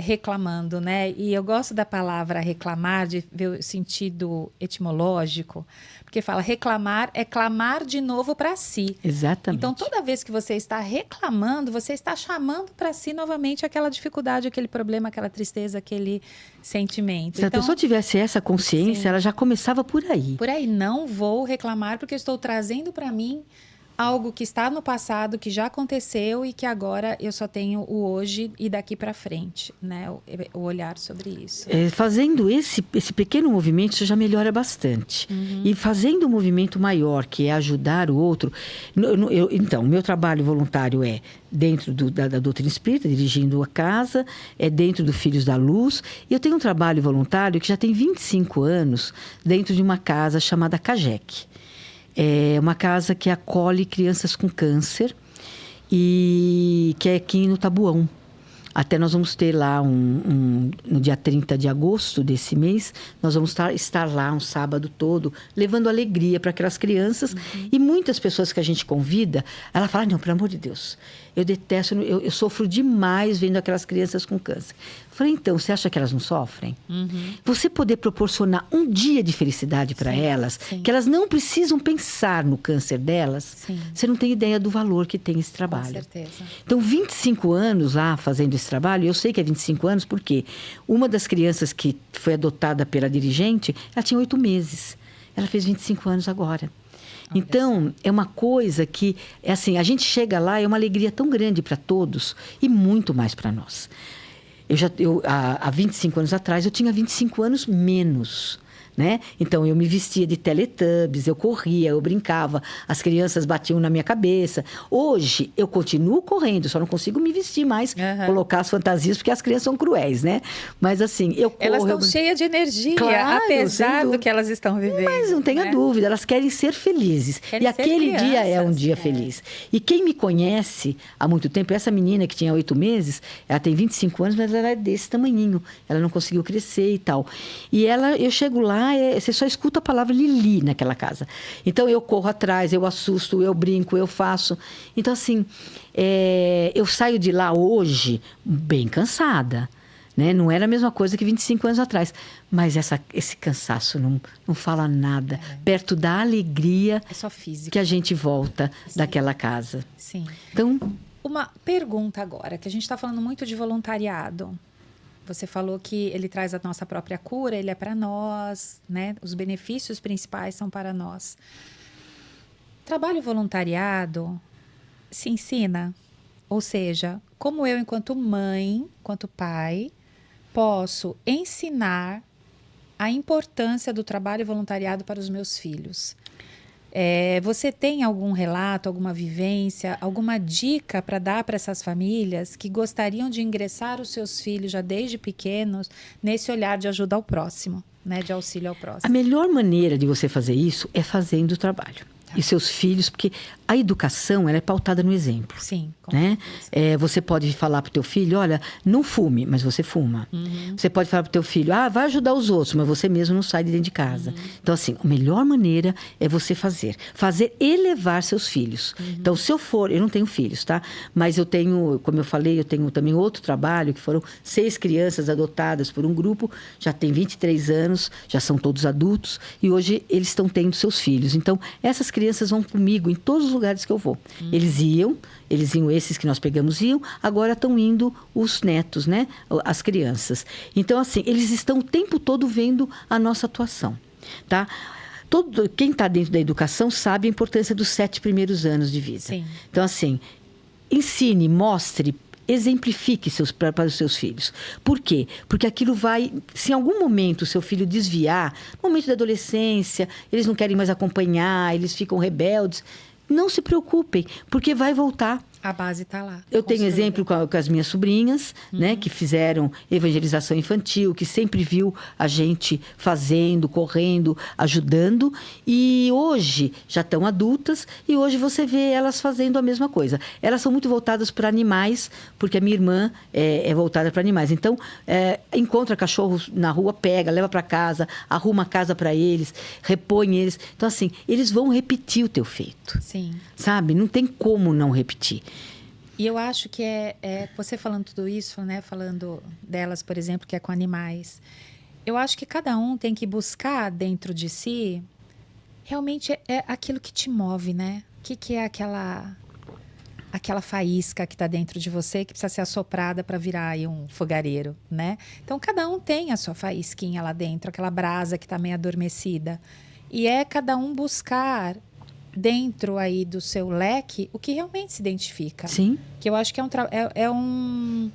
reclamando, né? E eu gosto da palavra reclamar, de ver o sentido etimológico, porque fala reclamar é clamar de novo para si. Exatamente. Então, toda vez que você está reclamando, você está chamando para si novamente aquela dificuldade, aquele problema, aquela tristeza, aquele sentimento. Se a pessoa tivesse essa consciência, sim, ela já começava por aí. Por aí, não vou reclamar porque eu estou trazendo para mim algo que está no passado, que já aconteceu e que agora eu só tenho o hoje e daqui para frente, né? O olhar sobre isso. Fazendo esse pequeno movimento, isso já melhora bastante. E fazendo um movimento maior, que é ajudar o outro... Então, o meu trabalho voluntário é dentro da doutrina espírita, dirigindo a casa, é dentro do Filhos da Luz. E eu tenho um trabalho voluntário que já tem 25 anos, dentro de uma casa chamada CAGEC. É uma casa que acolhe crianças com câncer e que é aqui no Taboão. Até nós vamos ter lá no dia 30 de agosto desse mês, nós vamos estar lá um sábado todo, levando alegria para aquelas crianças. E muitas pessoas que a gente convida, ela fala, não, pelo amor de Deus, eu detesto, eu sofro demais vendo aquelas crianças com câncer. Eu falei, então, você acha que elas não sofrem? Você poder proporcionar um dia de felicidade para elas, sim, que elas não precisam pensar no câncer delas, sim, você não tem ideia do valor que tem esse trabalho. Com certeza. Então, 25 anos lá fazendo esse trabalho, eu sei que é 25 anos porque uma das crianças que foi adotada pela dirigente, ela tinha 8 meses. Ela fez 25 anos agora. Então, é uma coisa que, é assim, a gente chega lá, é uma alegria tão grande para todos e muito mais para nós. Há 25 anos atrás, eu tinha 25 anos menos, né? Então, eu me vestia de Teletubbies, eu corria, eu brincava, as crianças batiam na minha cabeça. Hoje, eu continuo correndo, só não consigo me vestir mais, colocar as fantasias, porque as crianças são cruéis, né? Mas, assim, eu corro... Elas estão cheias de energia, claro, apesar do que elas estão vivendo. Mas não tenha dúvida, elas querem ser felizes. E aquele dia é um dia feliz. E quem me conhece há muito tempo, essa menina que tinha 8 meses, ela tem 25 anos, mas ela é desse tamanhinho. Ela não conseguiu crescer e tal. E eu chego lá, você só escuta a palavra Lili naquela casa. Então, eu corro atrás, eu assusto, eu brinco, eu faço. Então, assim, eu saio de lá hoje bem cansada, né? Não era a mesma coisa que 25 anos atrás. Mas esse cansaço não fala nada. Perto da alegria só física, que a gente volta, sim, daquela casa. Sim. Então, uma pergunta agora, que a gente está falando muito de voluntariado. Você falou que ele traz a nossa própria cura, ele é para nós, né? Os benefícios principais são para nós. Trabalho voluntariado se ensina? Ou seja, como eu, enquanto mãe, enquanto pai, posso ensinar a importância do trabalho voluntariado para os meus filhos? Você tem algum relato, alguma vivência, alguma dica para dar para essas famílias que gostariam de ingressar os seus filhos já desde pequenos nesse olhar de ajuda ao próximo, né, de auxílio ao A próximo? melhor maneira de você fazer isso é fazendo o trabalho. E seus filhos, porque a educação ela é pautada no exemplo. Sim, com Né? certeza. Você pode falar para o teu filho, olha, não fume, mas você fuma. Você pode falar para o teu filho, vai ajudar os outros, mas você mesmo não sai de dentro de casa. Então, assim, a melhor maneira é você fazer elevar seus filhos. Então, se eu não tenho filhos, tá? Mas eu tenho, como eu falei, eu tenho também outro trabalho, que foram 6 crianças adotadas por um grupo, já tem 23 anos, já são todos adultos, e hoje eles estão tendo seus filhos. Então, essas crianças vão comigo em todos os lugares que eu vou. Eles iam, esses que nós pegamos iam, agora estão indo os netos, né? As crianças. Então, assim, eles estão o tempo todo vendo a nossa atuação, tá? Quem está dentro da educação sabe a importância dos 7 primeiros anos de vida. Sim. Então, assim, ensine, mostre, exemplifique para os seus filhos. Por quê? Porque aquilo vai... Se em algum momento o seu filho desviar, no momento da adolescência, eles não querem mais acompanhar, eles ficam rebeldes, não se preocupem, porque vai voltar. A base está lá. Eu tenho construída. exemplo com as minhas sobrinhas, né, que fizeram evangelização infantil, que sempre viu a gente fazendo, correndo, ajudando. E hoje já estão adultas e hoje você vê elas fazendo a mesma coisa. Elas são muito voltadas para animais, porque a minha irmã é voltada para animais. Então, encontra cachorros na rua, pega, leva para casa, arruma a casa para eles, repõe eles. Então, assim, eles vão repetir o teu feito. Sim. Sabe? Não tem como não repetir. E eu acho que você falando tudo isso, né, falando delas, por exemplo, que é com animais, eu acho que cada um tem que buscar dentro de si, realmente é aquilo que te move, né? O que é aquela faísca que está dentro de você, que precisa ser assoprada para virar aí um fogareiro, né? Então, cada um tem a sua faísquinha lá dentro, aquela brasa que está meio adormecida. E é cada um buscar dentro aí do seu leque o que realmente se identifica. Sim. Que eu acho que é um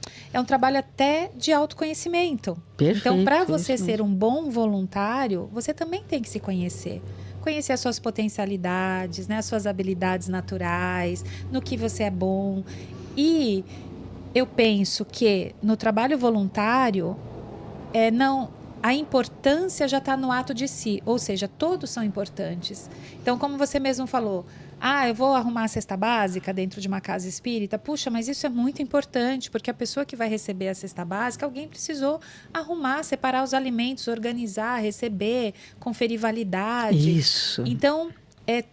trabalho até de autoconhecimento. Perfeito. Então, para você ser um bom voluntário, você também tem que se conhecer. Conhecer as suas potencialidades, né, as suas habilidades naturais, no que você é bom. E eu penso que no trabalho voluntário, a importância já está no ato de si, ou seja, todos são importantes. Então, como você mesmo falou, eu vou arrumar a cesta básica dentro de uma casa espírita. Puxa, mas isso é muito importante, porque a pessoa que vai receber a cesta básica, alguém precisou arrumar, separar os alimentos, organizar, receber, conferir validade. Isso. Então,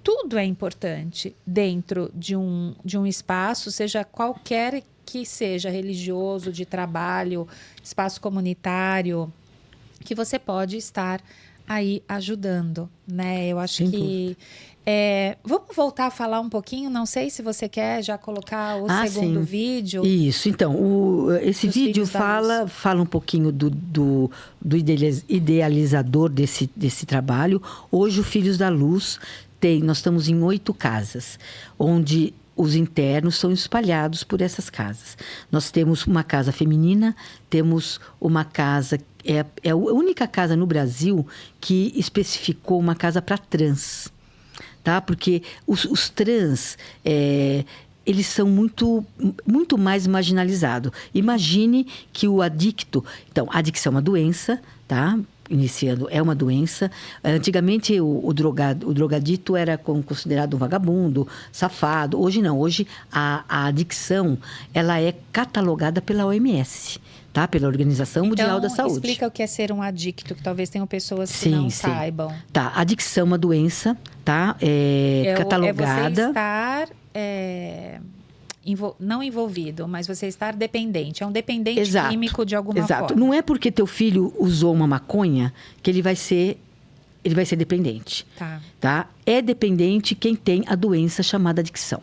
tudo é importante dentro de um espaço, seja qualquer que seja, religioso, de trabalho, espaço comunitário, que você pode estar aí ajudando, né? Eu acho que... vamos voltar a falar um pouquinho, não sei se você quer já colocar o segundo vídeo. Isso, então, esse vídeo fala um pouquinho do idealizador desse trabalho. Hoje, o Filhos da Luz nós estamos em 8 casas, onde os internos são espalhados por essas casas. Nós temos uma casa feminina, temos uma casa... É a única casa no Brasil que especificou uma casa para trans, tá? Porque os trans, eles são muito, muito mais marginalizados. Imagine que o adicto... Então, a adicção é uma doença, tá? Iniciando, é uma doença. Antigamente, o drogadito era considerado um vagabundo, safado. Hoje não. Hoje, a adicção, ela é catalogada pela OMS. Tá? Pela Organização Mundial da Saúde. Explica o que é ser um adicto, que talvez tenham pessoas que não saibam. Tá, adicção é uma doença, tá? Catalogada. É você estar não envolvido, mas você estar dependente. É um dependente químico de alguma forma. Não é porque teu filho usou uma maconha que ele vai ser dependente. Tá? É dependente quem tem a doença chamada adicção.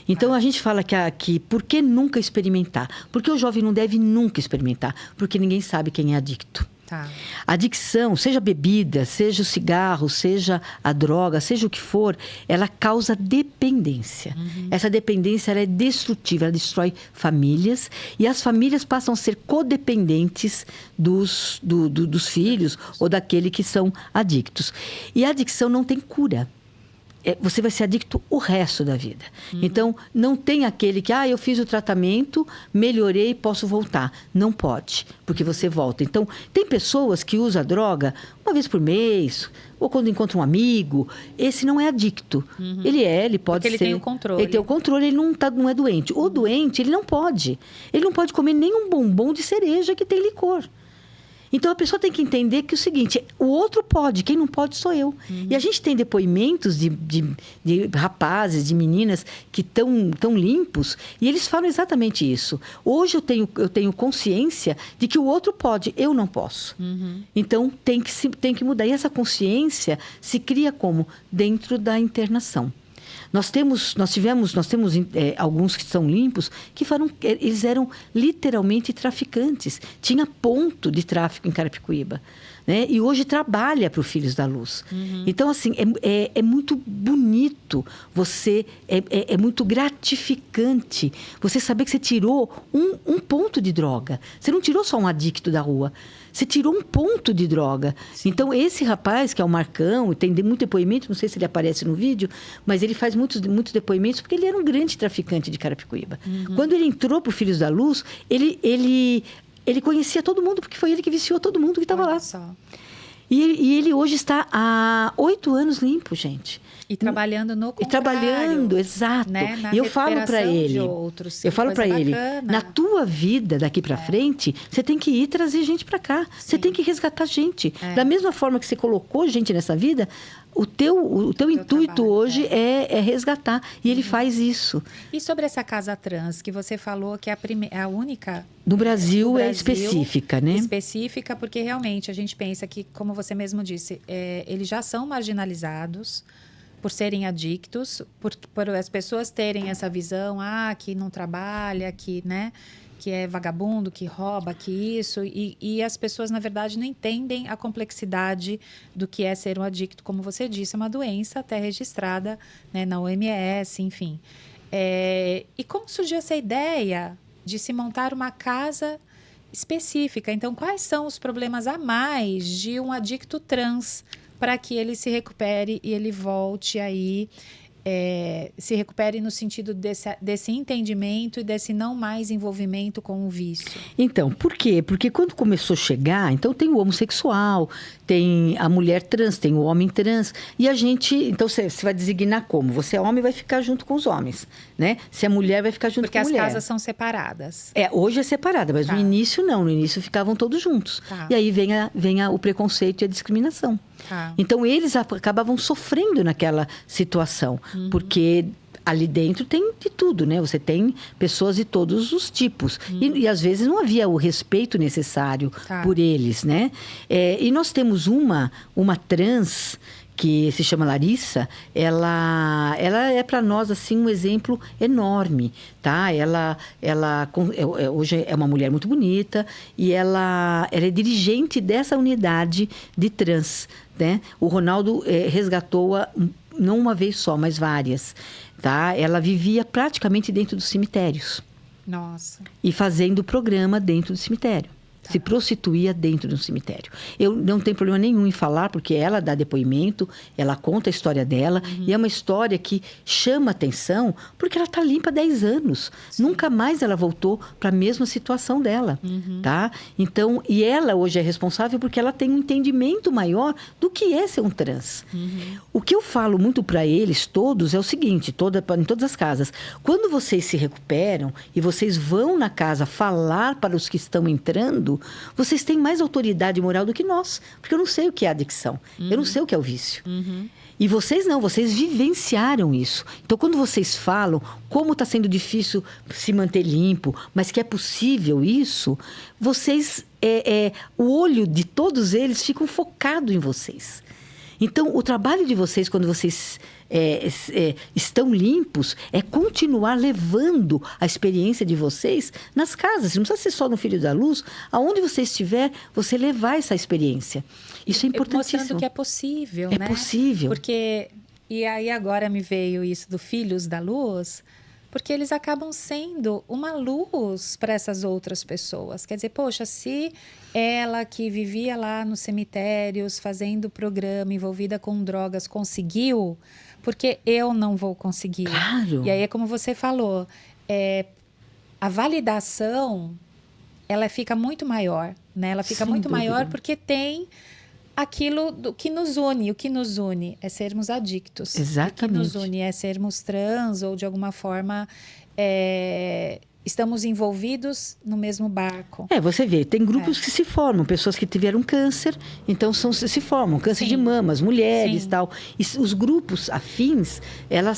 Então, a gente fala que por que nunca experimentar? Porque o jovem não deve nunca experimentar, porque ninguém sabe quem é adicto. Tá. A adicção, seja a bebida, seja o cigarro, seja a droga, seja o que for, ela causa dependência. Essa dependência ela é destrutiva, ela destrói famílias e as famílias passam a ser codependentes dos filhos ou daquele que são adictos. E a adicção não tem cura. Você vai ser adicto o resto da vida. Então, não tem aquele que, eu fiz o tratamento, melhorei, posso voltar. Não pode, porque você volta. Então, tem pessoas que usam a droga uma vez por mês, ou quando encontra um amigo. Esse não é adicto. Ele pode porque ser... ele tem o controle. Ele tem o controle, ele não é doente. O doente, ele não pode. Ele não pode comer nenhum bombom de cereja que tem licor. Então, a pessoa tem que entender que é o seguinte, o outro pode, quem não pode sou eu. E a gente tem depoimentos de rapazes, de meninas que estão limpos, e eles falam exatamente isso. Hoje eu tenho consciência de que o outro pode, eu não posso. Então, tem que mudar. E essa consciência se cria como? Dentro da internação. Nós temos alguns que são limpos, eles eram literalmente traficantes. Tinha ponto de tráfico em Carapicuíba. Né? E hoje trabalha para o Filhos da Luz. Então, assim, é muito bonito é muito gratificante você saber que você tirou um ponto de droga. Você não tirou só um adicto da rua. Você tirou um ponto de droga. Sim. Então, esse rapaz, que é o Marcão, tem muito depoimento, não sei se ele aparece no vídeo, mas ele faz muitos depoimentos, porque ele era um grande traficante de Carapicuíba. Quando ele entrou para o Filhos da Luz, ele conhecia todo mundo, porque foi ele que viciou todo mundo que estava lá. Só. E ele hoje está há 8 anos limpo, gente. E trabalhando no contrário. E trabalhando, exato. Né? E eu falo para ele, bacana. na tua vida daqui para frente, você tem que ir trazer gente para cá. Sim. Você tem que resgatar gente. Da mesma forma que você colocou gente nessa vida, o teu intuito trabalho, hoje é resgatar. E ele faz isso. E sobre essa casa trans, que você falou que é a única... No Brasil é específica, né? Específica, porque realmente a gente pensa que, como você mesmo disse, eles já são marginalizados por serem adictos, por as pessoas terem essa visão, que não trabalha, que, né, que é vagabundo, que rouba, que isso, e as pessoas, na verdade, não entendem a complexidade do que é ser um adicto, como você disse, é uma doença até registrada, né, na OMS, enfim. E como surgiu essa ideia de se montar uma casa específica? Então, quais são os problemas a mais de um adicto trans para que ele se recupere e ele volte aí, se recupere no sentido desse entendimento e desse não mais envolvimento com o vício? Então, por quê? Porque quando começou a chegar, então tem o homossexual, tem a mulher trans, tem o homem trans, e a gente, então você vai designar como? Você é homem, vai ficar junto com os homens, né? Se é mulher, vai ficar junto com a mulher. Porque as casas são separadas. Hoje é separada, mas no início não, no início ficavam todos juntos. E aí vem o preconceito e a discriminação. Então, eles acabavam sofrendo naquela situação, porque ali dentro tem de tudo, né? Você tem pessoas de todos os tipos. E às vezes não havia o respeito necessário por eles, né? E nós temos uma trans que se chama Larissa, ela é para nós assim um exemplo enorme, tá? Ela hoje é uma mulher muito bonita e ela é dirigente dessa unidade de trans, né? O Ronaldo resgatou-a não uma vez só, mas várias, tá? Ela vivia praticamente dentro dos cemitérios. Nossa. E fazendo programa dentro do cemitério. Se prostituía dentro do cemitério. Eu não tenho problema nenhum em falar, porque ela dá depoimento, ela conta a história dela, e é uma história que chama atenção, porque ela está limpa há 10 anos. Sim. Nunca mais ela voltou para a mesma situação dela, tá? Então, e ela hoje é responsável porque ela tem um entendimento maior do que é ser um trans. O que eu falo muito para eles todos é o seguinte, em todas as casas, quando vocês se recuperam e vocês vão na casa falar para os que estão entrando, vocês têm mais autoridade moral do que nós. Porque eu não sei o que é adicção. Eu não sei o que é o vício. E vocês não, vocês vivenciaram isso. Então, quando vocês falam como está sendo difícil se manter limpo, mas que é possível isso, vocês... o olho de todos eles ficam focado em vocês. Então, o trabalho de vocês, quando vocês estão limpos, é continuar levando a experiência de vocês nas casas. Não precisa ser só no Filho da Luz. Aonde você estiver, você levar essa experiência. Isso é importantíssimo. Mostrando que é possível, É né? possível. Porque, e aí agora me veio isso do Filhos da Luz, porque eles acabam sendo uma luz para essas outras pessoas. Quer dizer, poxa, se ela que vivia lá nos cemitérios, fazendo programa, envolvida com drogas, conseguiu, porque eu não vou conseguir. Claro. E aí é como você falou, a validação, ela fica muito maior, né? Ela fica Sem muito dúvida. maior porque tem aquilo que nos une. O que nos une é sermos adictos. Exatamente. O que nos une é sermos trans ou, de alguma forma, estamos envolvidos no mesmo barco. Você vê, tem grupos que se formam, pessoas que tiveram câncer, então se formam, câncer Sim. de mamas, mulheres, Sim. tal. E os grupos afins,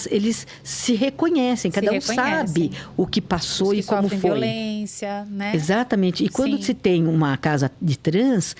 eles se reconhecem, cada um sabe o que passou Os que e como sofrem foi. violência, né? Exatamente. E quando Sim. se tem uma casa de trans,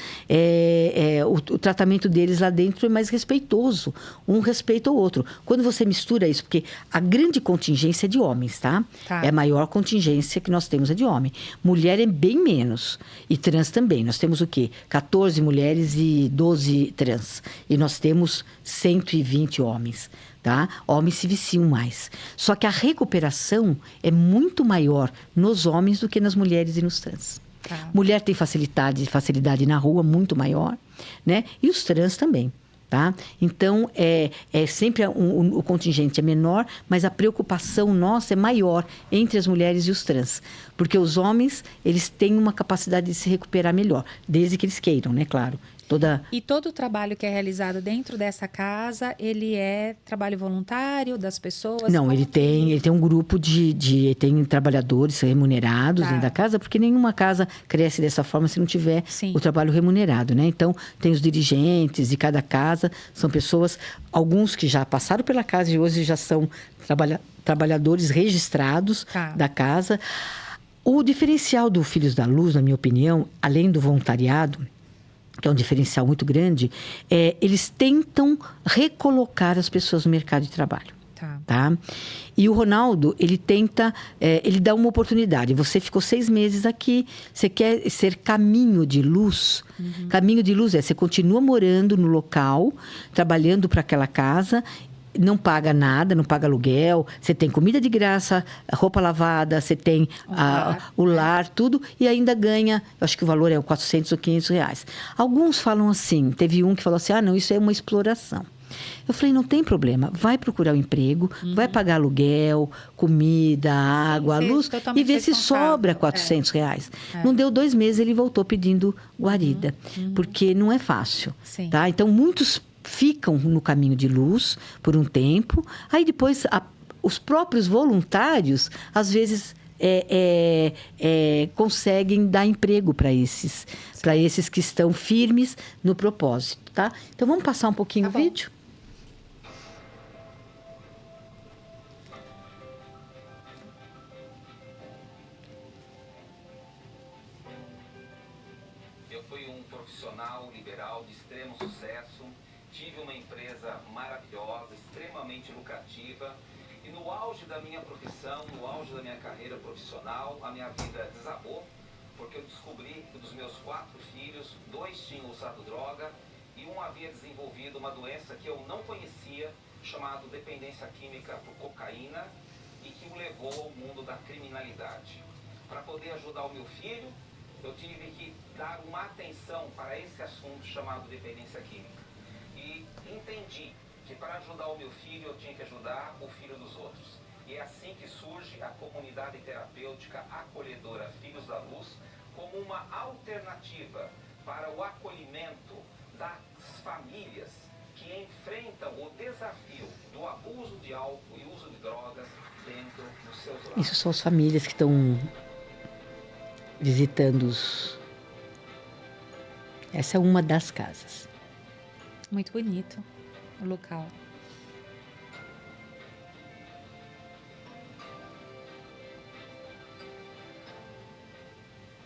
o tratamento deles lá dentro é mais respeitoso. Um respeita o outro. Quando você mistura isso, porque a grande contingência é de homens, tá? Tá. É a maior contingência que nós temos é de homem. Mulher é bem menos. E trans também. Nós temos o quê? 14 mulheres e 12 trans. E nós temos 120 homens. Tá? Homens se viciam mais. Só que a recuperação é muito maior nos homens do que nas mulheres e nos trans. Tá. Mulher tem facilidade na rua muito maior, né? E os trans também. Tá? Então, sempre o contingente é menor, mas a preocupação nossa é maior entre as mulheres e os trans. Porque os homens, eles têm uma capacidade de se recuperar melhor, desde que eles queiram, né? Claro. E todo o trabalho que é realizado dentro dessa casa, ele é trabalho voluntário das pessoas? Não, ele tem um grupo tem trabalhadores remunerados dentro da casa, porque nenhuma casa cresce dessa forma se não tiver o trabalho remunerado, né? Então, tem os dirigentes de cada casa, são pessoas, alguns que já passaram pela casa e hoje já são trabalhadores registrados da casa. O diferencial do Filhos da Luz, na minha opinião, além do voluntariado, que é um diferencial muito grande, eles tentam recolocar as pessoas no mercado de trabalho. Tá? E o Ronaldo, ele dá uma oportunidade. Você ficou 6 meses aqui, você quer ser caminho de luz. Uhum. Caminho de luz você continua morando no local, trabalhando para aquela casa, não paga nada, não paga aluguel, você tem comida de graça, roupa lavada, você tem o lar, tudo, e ainda ganha, eu acho que o valor é 400 ou 500 reais. Alguns falam assim, teve um que falou assim, não, isso é uma exploração. Eu falei, não tem problema, vai procurar um emprego, vai pagar aluguel, comida, água, luz, e ver se sobra 400 reais. Não deu 2 meses, ele voltou pedindo guarida, porque não é fácil. Tá? Então, muitos ficam no caminho de luz por um tempo, aí depois os próprios voluntários, às vezes, conseguem dar emprego para esses que estão firmes no propósito, tá? Então, vamos passar um pouquinho o vídeo? Eu fui um profissional liberal de extremo sucesso, tive uma empresa maravilhosa, extremamente lucrativa, e no auge da minha profissão, no auge da minha carreira profissional, a minha vida desabou, porque eu descobri que dos meus 4 filhos, 2 tinham usado droga e um havia desenvolvido uma doença que eu não conhecia, chamada dependência química por cocaína, e que o levou ao mundo da criminalidade. Para poder ajudar o meu filho, eu tive que dar uma atenção para esse assunto chamado dependência química. E entendi que para ajudar o meu filho, eu tinha que ajudar o filho dos outros. E é assim que surge a comunidade terapêutica acolhedora Filhos da Luz, como uma alternativa para o acolhimento das famílias que enfrentam o desafio do abuso de álcool e uso de drogas dentro dos seus lares. Isso são as famílias que estão visitando Essa é uma das casas. Muito bonito o local.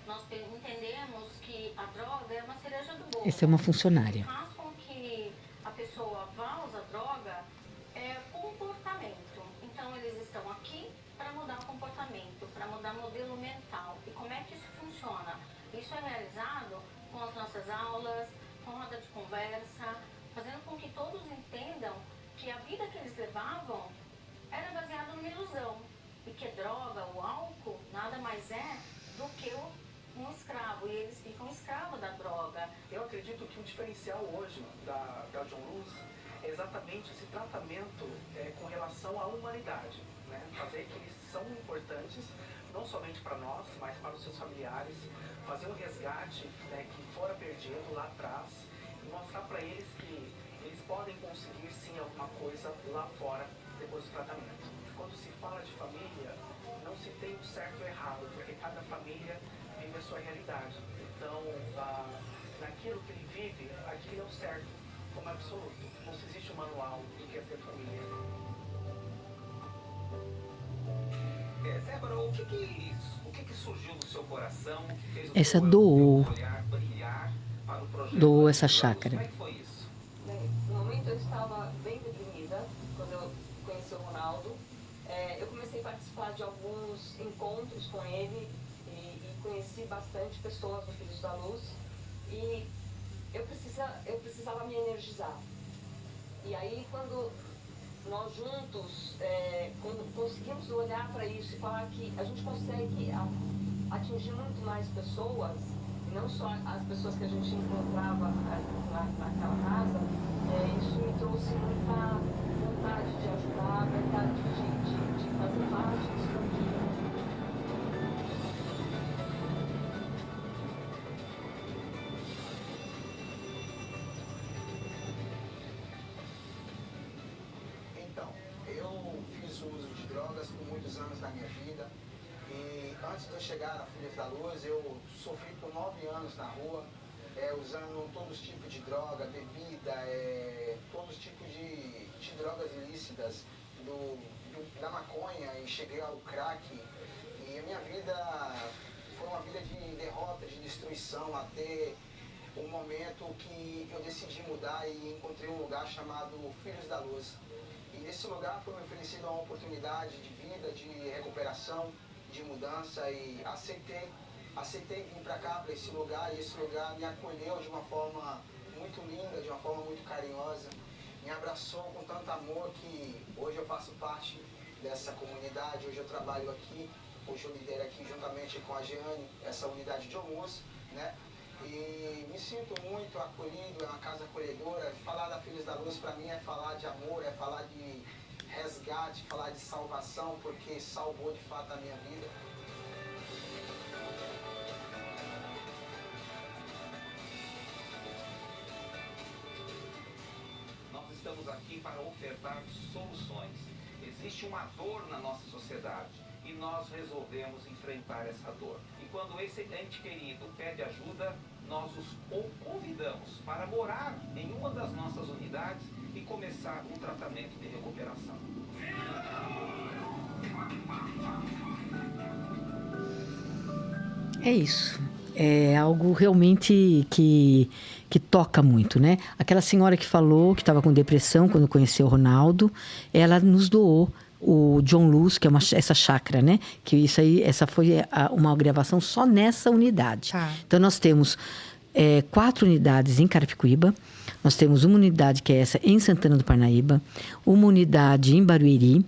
Nós entendemos que a droga é uma cereja do bolo. Essa é uma funcionária. Faz com que a pessoa isso é realizado com as nossas aulas, com roda de conversa, fazendo com que todos entendam que a vida que eles levavam era baseada numa ilusão. E que droga, o álcool, nada mais é do que um escravo. E eles ficam escravos da droga. Eu acredito que o diferencial hoje da John Luz é exatamente esse tratamento com relação à humanidade. Né? Fazer que eles são importantes, não somente para nós, mas para os seus familiares. Fazer um resgate, né, que fora perdido lá atrás e mostrar para eles que eles podem conseguir sim alguma coisa lá fora depois do tratamento. Quando se fala de família, não se tem o certo ou errado, porque cada família vive a sua realidade. Então, naquilo que ele vive, aquilo é o certo, como absoluto. Não se existe um manual do que é ser família. Débora, o que surgiu no seu coração que fez o Essa seu doou. olhar brilhar para o projeto? Doou essa Como chácara. é que foi isso? Bem, no momento eu estava bem deprimida quando eu conheci o Ronaldo. Eu comecei a participar de alguns encontros com ele e conheci bastante pessoas do Filhos da Luz. E eu precisava me energizar. E aí, quando nós juntos conseguimos olhar para isso e falar que a gente consegue atingir muito mais pessoas, e não só as pessoas que a gente encontrava naquela casa, isso me trouxe muita vontade de ajudar, vontade de fazer parte disso aqui. Da minha vida, e antes de eu chegar na Filhos da Luz, eu sofri por 9 anos na rua, usando todos os tipos de droga, bebida, todos os tipos de drogas ilícitas, da maconha, e cheguei ao crack, e a minha vida foi uma vida de derrota, de destruição, até um momento que eu decidi mudar e encontrei um lugar chamado Filhos da Luz. E nesse lugar foi me oferecida uma oportunidade de vida, de recuperação, de mudança, e aceitei vir para cá, para esse lugar, e esse lugar me acolheu de uma forma muito linda, de uma forma muito carinhosa, me abraçou com tanto amor que hoje eu faço parte dessa comunidade, hoje eu trabalho aqui, hoje eu lidero aqui juntamente com a Jeane, essa unidade de almoço, né? E me sinto muito acolhido, é uma casa acolhedora. Falar da Filhos da Luz para mim é falar de amor, é falar de resgate, falar de salvação, porque salvou de fato a minha vida. Nós estamos aqui para ofertar soluções. Existe uma dor na nossa sociedade e nós resolvemos enfrentar essa dor. E quando esse ente querido pede ajuda, nós o convidamos para morar em uma das nossas unidades e começar um tratamento de recuperação. É isso. É algo realmente que toca muito, né? Aquela senhora que falou que estava com depressão quando conheceu o Ronaldo, ela nos doou o John Luz, que é essa chácara, né? Que essa foi uma gravação só nessa unidade. Tá. Então, nós temos 4 unidades em Carapicuíba, nós temos uma unidade que é essa em Santana do Parnaíba, uma unidade em Barueri,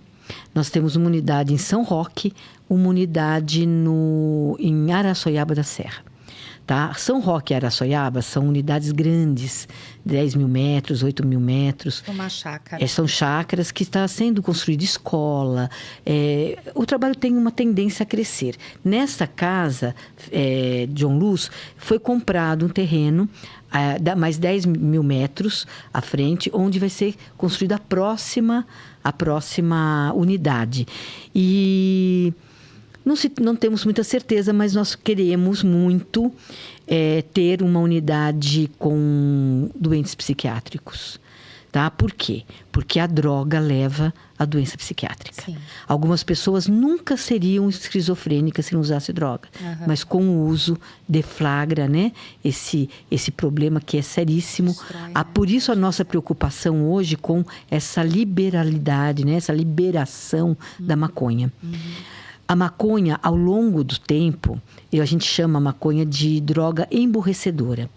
nós temos uma unidade em São Roque, uma unidade em Araçoiaba da Serra. Tá? São Roque e Araçoiaba são unidades grandes, 10 mil metros, 8 mil metros. Uma chácara. São chácaras que está sendo construída escola. O trabalho tem uma tendência a crescer. Nesta casa, John Luz, foi comprado um terreno, mais 10 mil metros à frente, onde vai ser construída a próxima unidade. E não temos muita certeza, mas nós queremos muito ter uma unidade com doentes psiquiátricos. Tá? Por quê? Porque a droga leva à doença psiquiátrica. Sim. Algumas pessoas nunca seriam esquizofrênicas se não usasse droga. Uhum. Mas com o uso deflagra, né, esse problema que é seríssimo. Destrói, Por isso a nossa preocupação hoje com essa liberalidade, né, essa liberação da maconha. A maconha, ao longo do tempo, a gente chama a maconha de droga emburrecedora.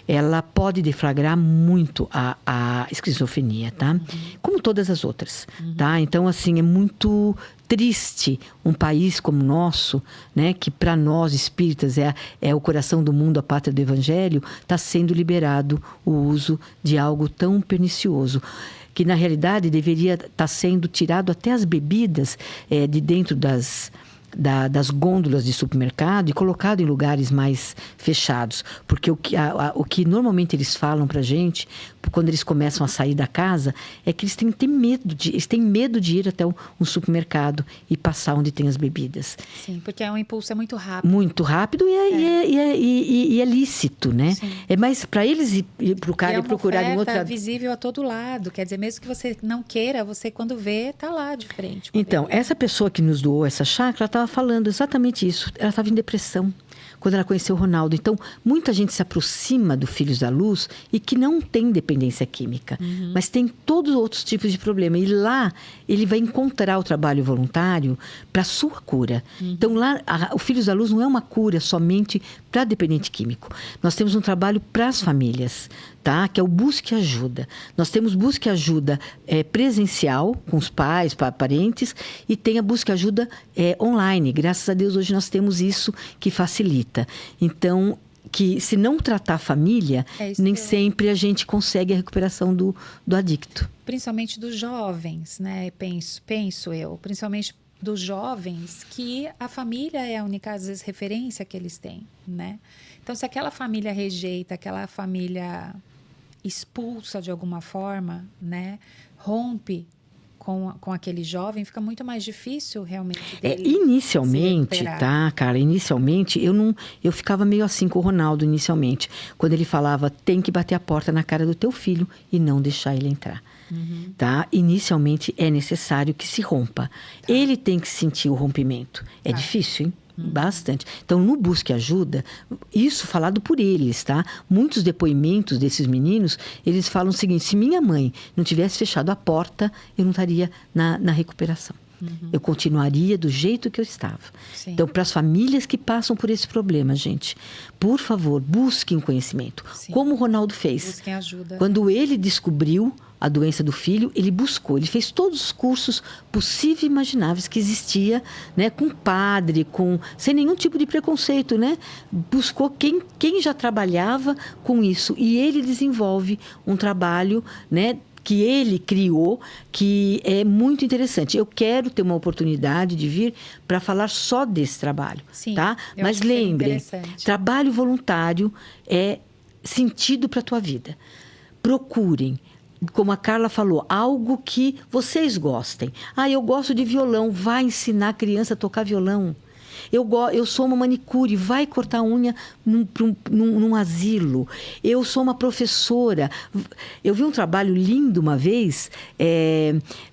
Ela pode deflagrar muito a esquizofrenia, tá? Como todas as outras, tá? Então, assim, é muito triste um país como o nosso, né? Que para nós espíritas é o coração do mundo, a pátria do evangelho, está sendo liberado o uso de algo tão pernicioso. Que, na realidade, deveria estar sendo tirado até as bebidas de dentro das gôndolas de supermercado e colocado em lugares mais fechados. Porque o que normalmente eles falam pra gente, quando eles começam a sair da casa, é que eles têm medo de ir até um supermercado e passar onde tem as bebidas. Sim, porque o impulso é muito rápido. Muito rápido e é lícito, né? Sim. É mais para eles ir pro cara e procurar em outra... visível a todo lado. Quer dizer, mesmo que você não queira, você quando vê, tá lá de frente. Então, essa pessoa que nos doou essa chácara, ela estava falando exatamente isso. Ela estava em depressão quando ela conheceu o Ronaldo. Então, muita gente se aproxima do Filhos da Luz e que não tem dependência química, mas tem todos os outros tipos de problema. E lá, ele vai encontrar o trabalho voluntário para a sua cura. Então, lá, o Filhos da Luz não é uma cura somente para dependente químico. Nós temos um trabalho para as famílias, tá? Que é o Busque Ajuda. Nós temos Busque Ajuda presencial, com os pais, parentes, e tem a Busque Ajuda online. Graças a Deus, hoje nós temos isso que facilita. Então, que se não tratar a família, nem sempre a gente consegue a recuperação do adicto. Principalmente dos jovens, né? Penso eu, principalmente dos jovens, que a família é a única, às vezes, referência que eles têm, né? Então, se aquela família rejeita, aquela família expulsa de alguma forma, né? Rompe com aquele jovem, fica muito mais difícil realmente dele inicialmente, tá, cara? Inicialmente, eu ficava meio assim com o Ronaldo, inicialmente. Quando ele falava, tem que bater a porta na cara do teu filho e não deixar ele entrar. Tá? Inicialmente é necessário que se rompa. Tá. Ele tem que sentir o rompimento. É difícil, hein? Bastante. Então, no Busque Ajuda, isso falado por eles, tá? Muitos depoimentos desses meninos, eles falam o seguinte: se minha mãe não tivesse fechado a porta, eu não estaria na recuperação. Eu continuaria do jeito que eu estava. Sim. Então, para as famílias que passam por esse problema, gente, por favor, busquem o conhecimento. Sim. Como o Ronaldo fez. Busquem ajuda. Quando ele descobriu a doença do filho, ele fez todos os cursos possíveis e imagináveis que existia, né, com padre, sem nenhum tipo de preconceito, né? Buscou quem já trabalhava com isso e ele desenvolve um trabalho, né, que ele criou, que é muito interessante. Eu quero ter uma oportunidade de vir para falar só desse trabalho. Sim, tá? Mas lembrem, trabalho voluntário é sentido para a tua vida. Procurem, como a Carla falou, algo que vocês gostem. Eu gosto de violão, vai ensinar a criança a tocar violão. Eu sou uma manicure, vai cortar a unha num asilo. Eu sou uma professora. Eu vi um trabalho lindo uma vez.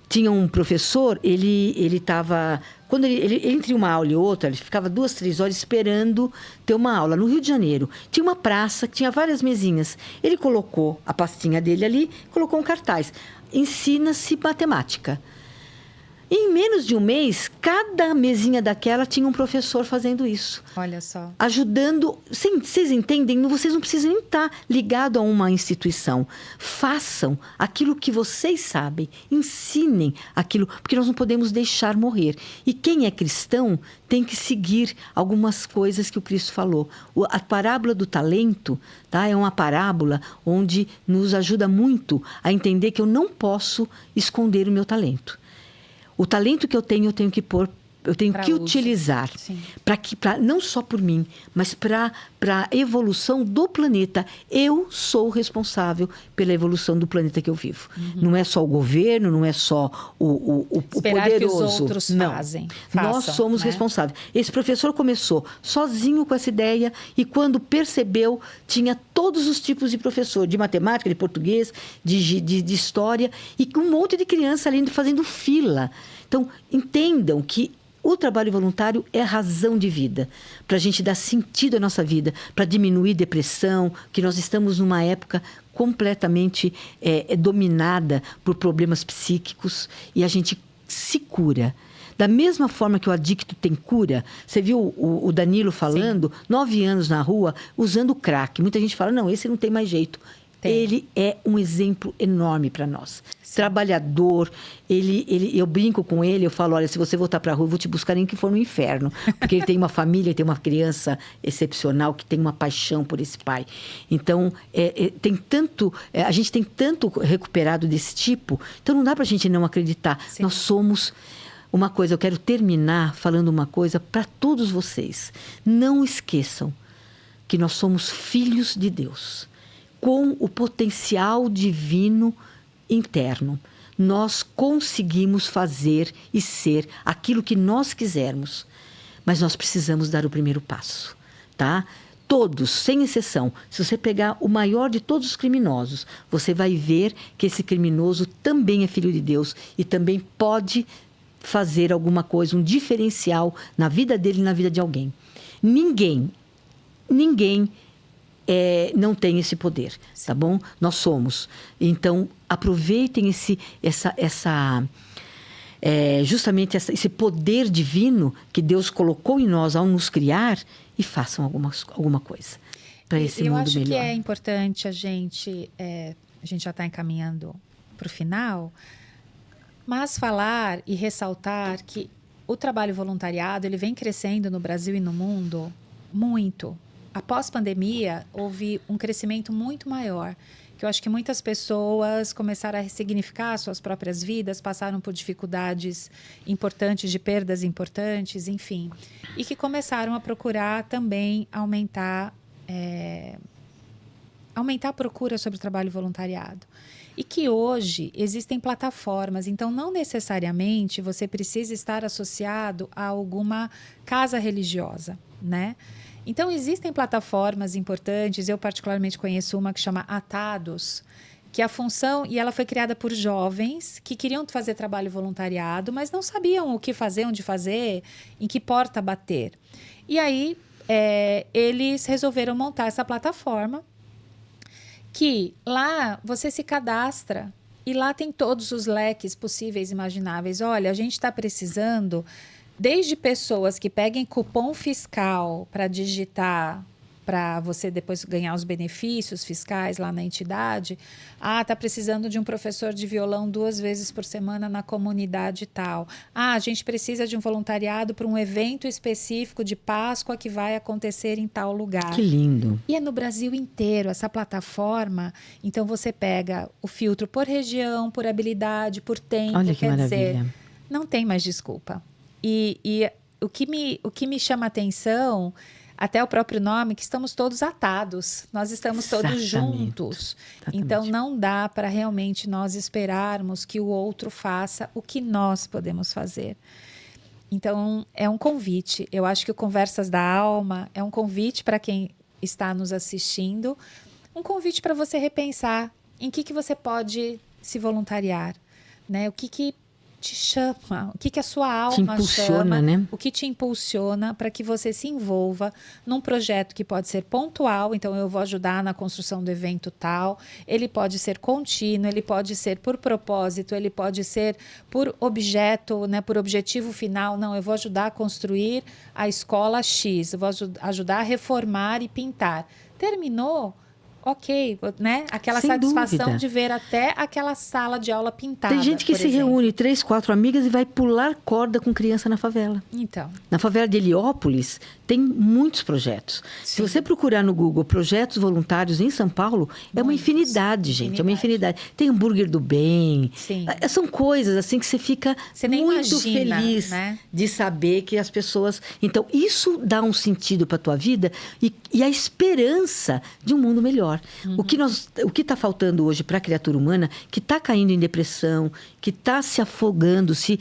Tinha um professor, ele estava... Quando ele entre uma aula e outra, ele ficava 2, 3 horas esperando ter uma aula. No Rio de Janeiro, tinha uma praça que tinha várias mesinhas. Ele colocou a pastinha dele ali, colocou um cartaz. Ensina-se matemática. Em menos de um mês, cada mesinha daquela tinha um professor fazendo isso. Olha só. Ajudando. Vocês entendem? Vocês não precisam nem estar ligados a uma instituição. Façam aquilo que vocês sabem. Ensinem aquilo, porque nós não podemos deixar morrer. E quem é cristão tem que seguir algumas coisas que o Cristo falou. A parábola do talento, tá? É uma parábola onde nos ajuda muito a entender que eu não posso esconder o meu talento. O talento que eu tenho que pôr, eu tenho que utilizar para não só por mim, mas para a evolução do planeta. Eu sou responsável pela evolução do planeta que eu vivo. Não é só o governo, não é só o poderoso. Que os outros façam, nós somos responsáveis. Esse professor começou sozinho com essa ideia e quando percebeu, tinha todos os tipos de professor, de matemática, de português, de história, e com um monte de criança ali fazendo fila. Então, entendam que o trabalho voluntário é a razão de vida, para a gente dar sentido à nossa vida, para diminuir depressão, que nós estamos numa época completamente dominada por problemas psíquicos e a gente se cura. Da mesma forma que o adicto tem cura, você viu o Danilo falando, 9 anos na rua, usando crack. Muita gente fala, não, esse não tem mais jeito. Tem. Ele é um exemplo enorme para nós. Trabalhador, eu brinco com ele, eu falo, olha, se você voltar para a rua, eu vou te buscar nem que for no inferno. Porque ele tem uma família, tem uma criança excepcional, que tem uma paixão por esse pai. Então, tem tanto, a gente tem tanto recuperado desse tipo, então não dá para a gente não acreditar. Sim. Nós somos... Uma coisa, eu quero terminar falando uma coisa para todos vocês. Não esqueçam que nós somos filhos de Deus, com o potencial divino interno. Nós conseguimos fazer e ser aquilo que nós quisermos, mas nós precisamos dar o primeiro passo, tá? Todos, sem exceção, se você pegar o maior de todos os criminosos, você vai ver que esse criminoso também é filho de Deus e também pode fazer alguma coisa, um diferencial na vida dele e na vida de alguém. Ninguém não tem esse poder, tá bom? Nós somos. Então, aproveitem justamente esse poder divino que Deus colocou em nós ao nos criar e façam alguma coisa para esse mundo melhor. Eu acho que é importante a gente já está encaminhando para o final, mas falar e ressaltar que o trabalho voluntariado ele vem crescendo no Brasil e no mundo muito. Após pandemia, houve um crescimento muito maior, que eu acho que muitas pessoas começaram a ressignificar suas próprias vidas, passaram por dificuldades importantes, de perdas importantes, enfim, e que começaram a procurar também aumentar a procura sobre o trabalho voluntariado. E que hoje existem plataformas, então não necessariamente você precisa estar associado a alguma casa religiosa, né? Então, existem plataformas importantes, eu particularmente conheço uma que chama Atados, que a função, e ela foi criada por jovens que queriam fazer trabalho voluntariado, mas não sabiam o que fazer, onde fazer, em que porta bater. E aí, eles resolveram montar essa plataforma, que lá você se cadastra, e lá tem todos os leques possíveis e imagináveis. Olha, a gente está precisando... Desde pessoas que peguem cupom fiscal para digitar, para você depois ganhar os benefícios fiscais lá na entidade. Está precisando de um professor de violão 2 vezes por semana na comunidade tal. A gente precisa de um voluntariado para um evento específico de Páscoa que vai acontecer em tal lugar. Que lindo. E é no Brasil inteiro, essa plataforma. Então, você pega o filtro por região, por habilidade, por tempo. Olha que maravilha. Dizer, não tem mais desculpa. E o que me chama a atenção, até o próprio nome, que estamos todos atados. Nós estamos todos juntos. Exatamente. Então, não dá para realmente nós esperarmos que o outro faça o que nós podemos fazer. Então, é um convite. Eu acho que o Conversas da Alma é um convite para quem está nos assistindo, um convite para você repensar em que você pode se voluntariar, né? O que te chama, o que a sua alma chama, né? O que te impulsiona para que você se envolva num projeto que pode ser pontual. Então, eu vou ajudar na construção do evento tal, ele pode ser contínuo, ele pode ser por propósito, ele pode ser por objeto, né, por objetivo final. Não, eu vou ajudar a construir a escola X, eu vou ajudar a reformar e pintar. Terminou? Ok, né? Aquela Sem satisfação dúvida. De ver até aquela sala de aula pintada. Tem gente que se reúne 3, 4 amigas e vai pular corda com criança na favela. Então. Na favela de Heliópolis tem muitos projetos. Sim. Se você procurar no Google projetos voluntários em São Paulo, é uma infinidade, gente. É uma infinidade. Tem hambúrguer do bem. Sim. São coisas assim que você fica muito imagina, feliz, né, de saber que as pessoas... Então, isso dá um sentido para a tua vida e a esperança de um mundo melhor. Uhum. O que está faltando hoje para a criatura humana, que está caindo em depressão, que está se afogando, se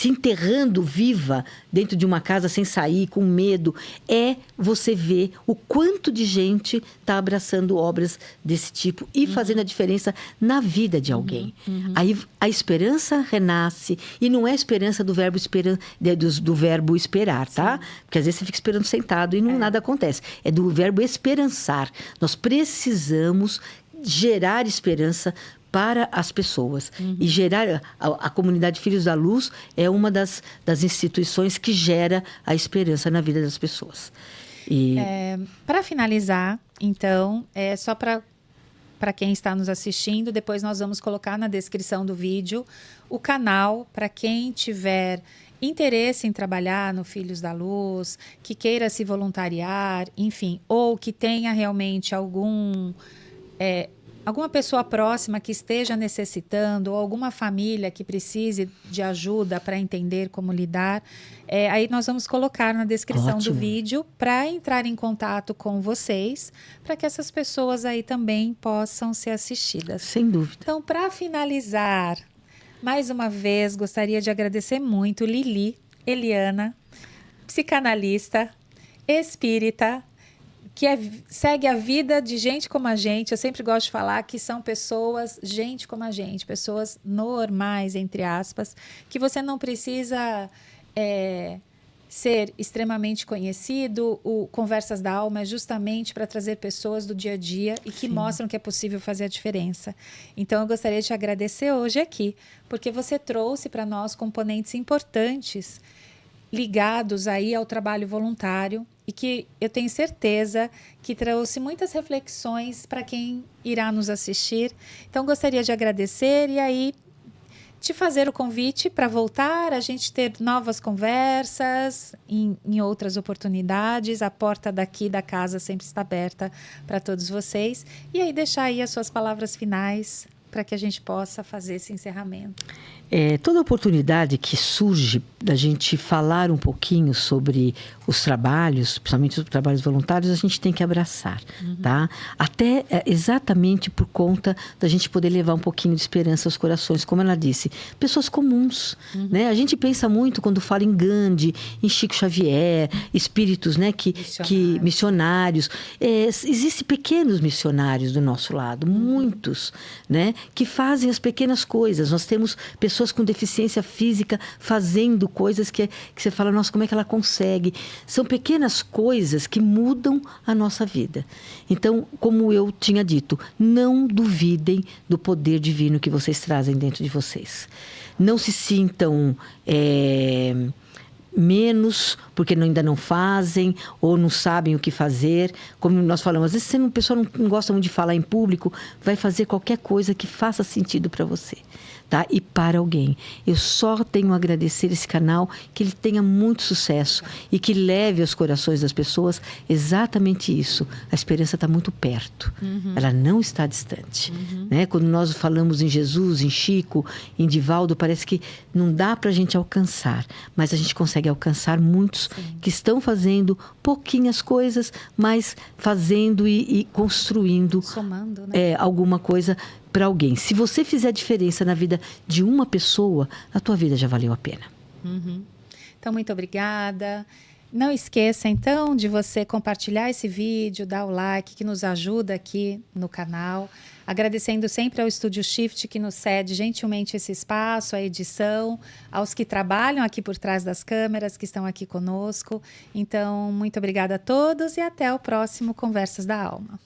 enterrando viva dentro de uma casa sem sair, com medo, é você ver o quanto de gente está abraçando obras desse tipo e fazendo a diferença na vida de alguém. Aí a esperança renasce, e não é a esperança do verbo esperar, tá? Sim. Porque às vezes você fica esperando sentado e nada acontece. É do verbo esperançar. Nós precisamos gerar esperança para as pessoas. E gerar a comunidade Filhos da Luz é uma das instituições que gera a esperança na vida das pessoas. Para finalizar, então, só para quem está nos assistindo, depois nós vamos colocar na descrição do vídeo o canal para quem tiver interesse em trabalhar no Filhos da Luz, que queira se voluntariar, enfim, ou que tenha realmente alguma pessoa próxima que esteja necessitando, ou alguma família que precise de ajuda para entender como lidar, aí nós vamos colocar na descrição do vídeo para entrar em contato com vocês, para que essas pessoas aí também possam ser assistidas. Sem dúvida. Então, para finalizar, mais uma vez, gostaria de agradecer muito Lili Eliana, psicanalista, espírita, que segue a vida de gente como a gente. Eu sempre gosto de falar que são pessoas, gente como a gente, pessoas normais, entre aspas, que você não precisa ser extremamente conhecido. O Conversas da Alma é justamente para trazer pessoas do dia a dia e que mostram que é possível fazer a diferença. Então, eu gostaria de te agradecer hoje aqui, porque você trouxe para nós componentes importantes ligados aí ao trabalho voluntário e que eu tenho certeza que trouxe muitas reflexões para quem irá nos assistir. Então, gostaria de agradecer e aí te fazer o convite para voltar, a gente ter novas conversas em outras oportunidades. A porta daqui da casa sempre está aberta para todos vocês. E aí deixar aí as suas palavras finais para que a gente possa fazer esse encerramento. Toda oportunidade que surge da gente falar um pouquinho sobre os trabalhos, principalmente os trabalhos voluntários, a gente tem que abraçar, tá? Até exatamente por conta da gente poder levar um pouquinho de esperança aos corações, como ela disse, pessoas comuns, né? A gente pensa muito quando fala em Gandhi, em Chico Xavier, espíritos, né, missionários. Existem pequenos missionários do nosso lado, muitos, né, que fazem as pequenas coisas. Nós temos pessoas com deficiência física fazendo coisas que você fala, nossa, como é que ela consegue? São pequenas coisas que mudam a nossa vida. Então, como eu tinha dito, não duvidem do poder divino que vocês trazem dentro de vocês. Não se sintam menos porque ainda não fazem ou não sabem o que fazer. Como nós falamos, às vezes se uma pessoa não gosta muito de falar em público, vai fazer qualquer coisa que faça sentido para você, tá? E para alguém. Eu só tenho a agradecer esse canal, que ele tenha muito sucesso e que leve aos corações das pessoas exatamente isso. A esperança está muito perto. Ela não está distante. Né? Quando nós falamos em Jesus, em Chico, em Divaldo, parece que não dá para a gente alcançar, mas a gente consegue alcançar muitos que estão fazendo pouquinhas coisas, mas fazendo e construindo somando, né? alguma coisa para alguém. Se você fizer diferença na vida de uma pessoa, a tua vida já valeu a pena. Então, muito obrigada. Não esqueça, então, de você compartilhar esse vídeo, dar o like, que nos ajuda aqui no canal. Agradecendo sempre ao Estúdio Shift, que nos cede gentilmente esse espaço, a edição, aos que trabalham aqui por trás das câmeras, que estão aqui conosco. Então, muito obrigada a todos e até o próximo Conversas da Alma.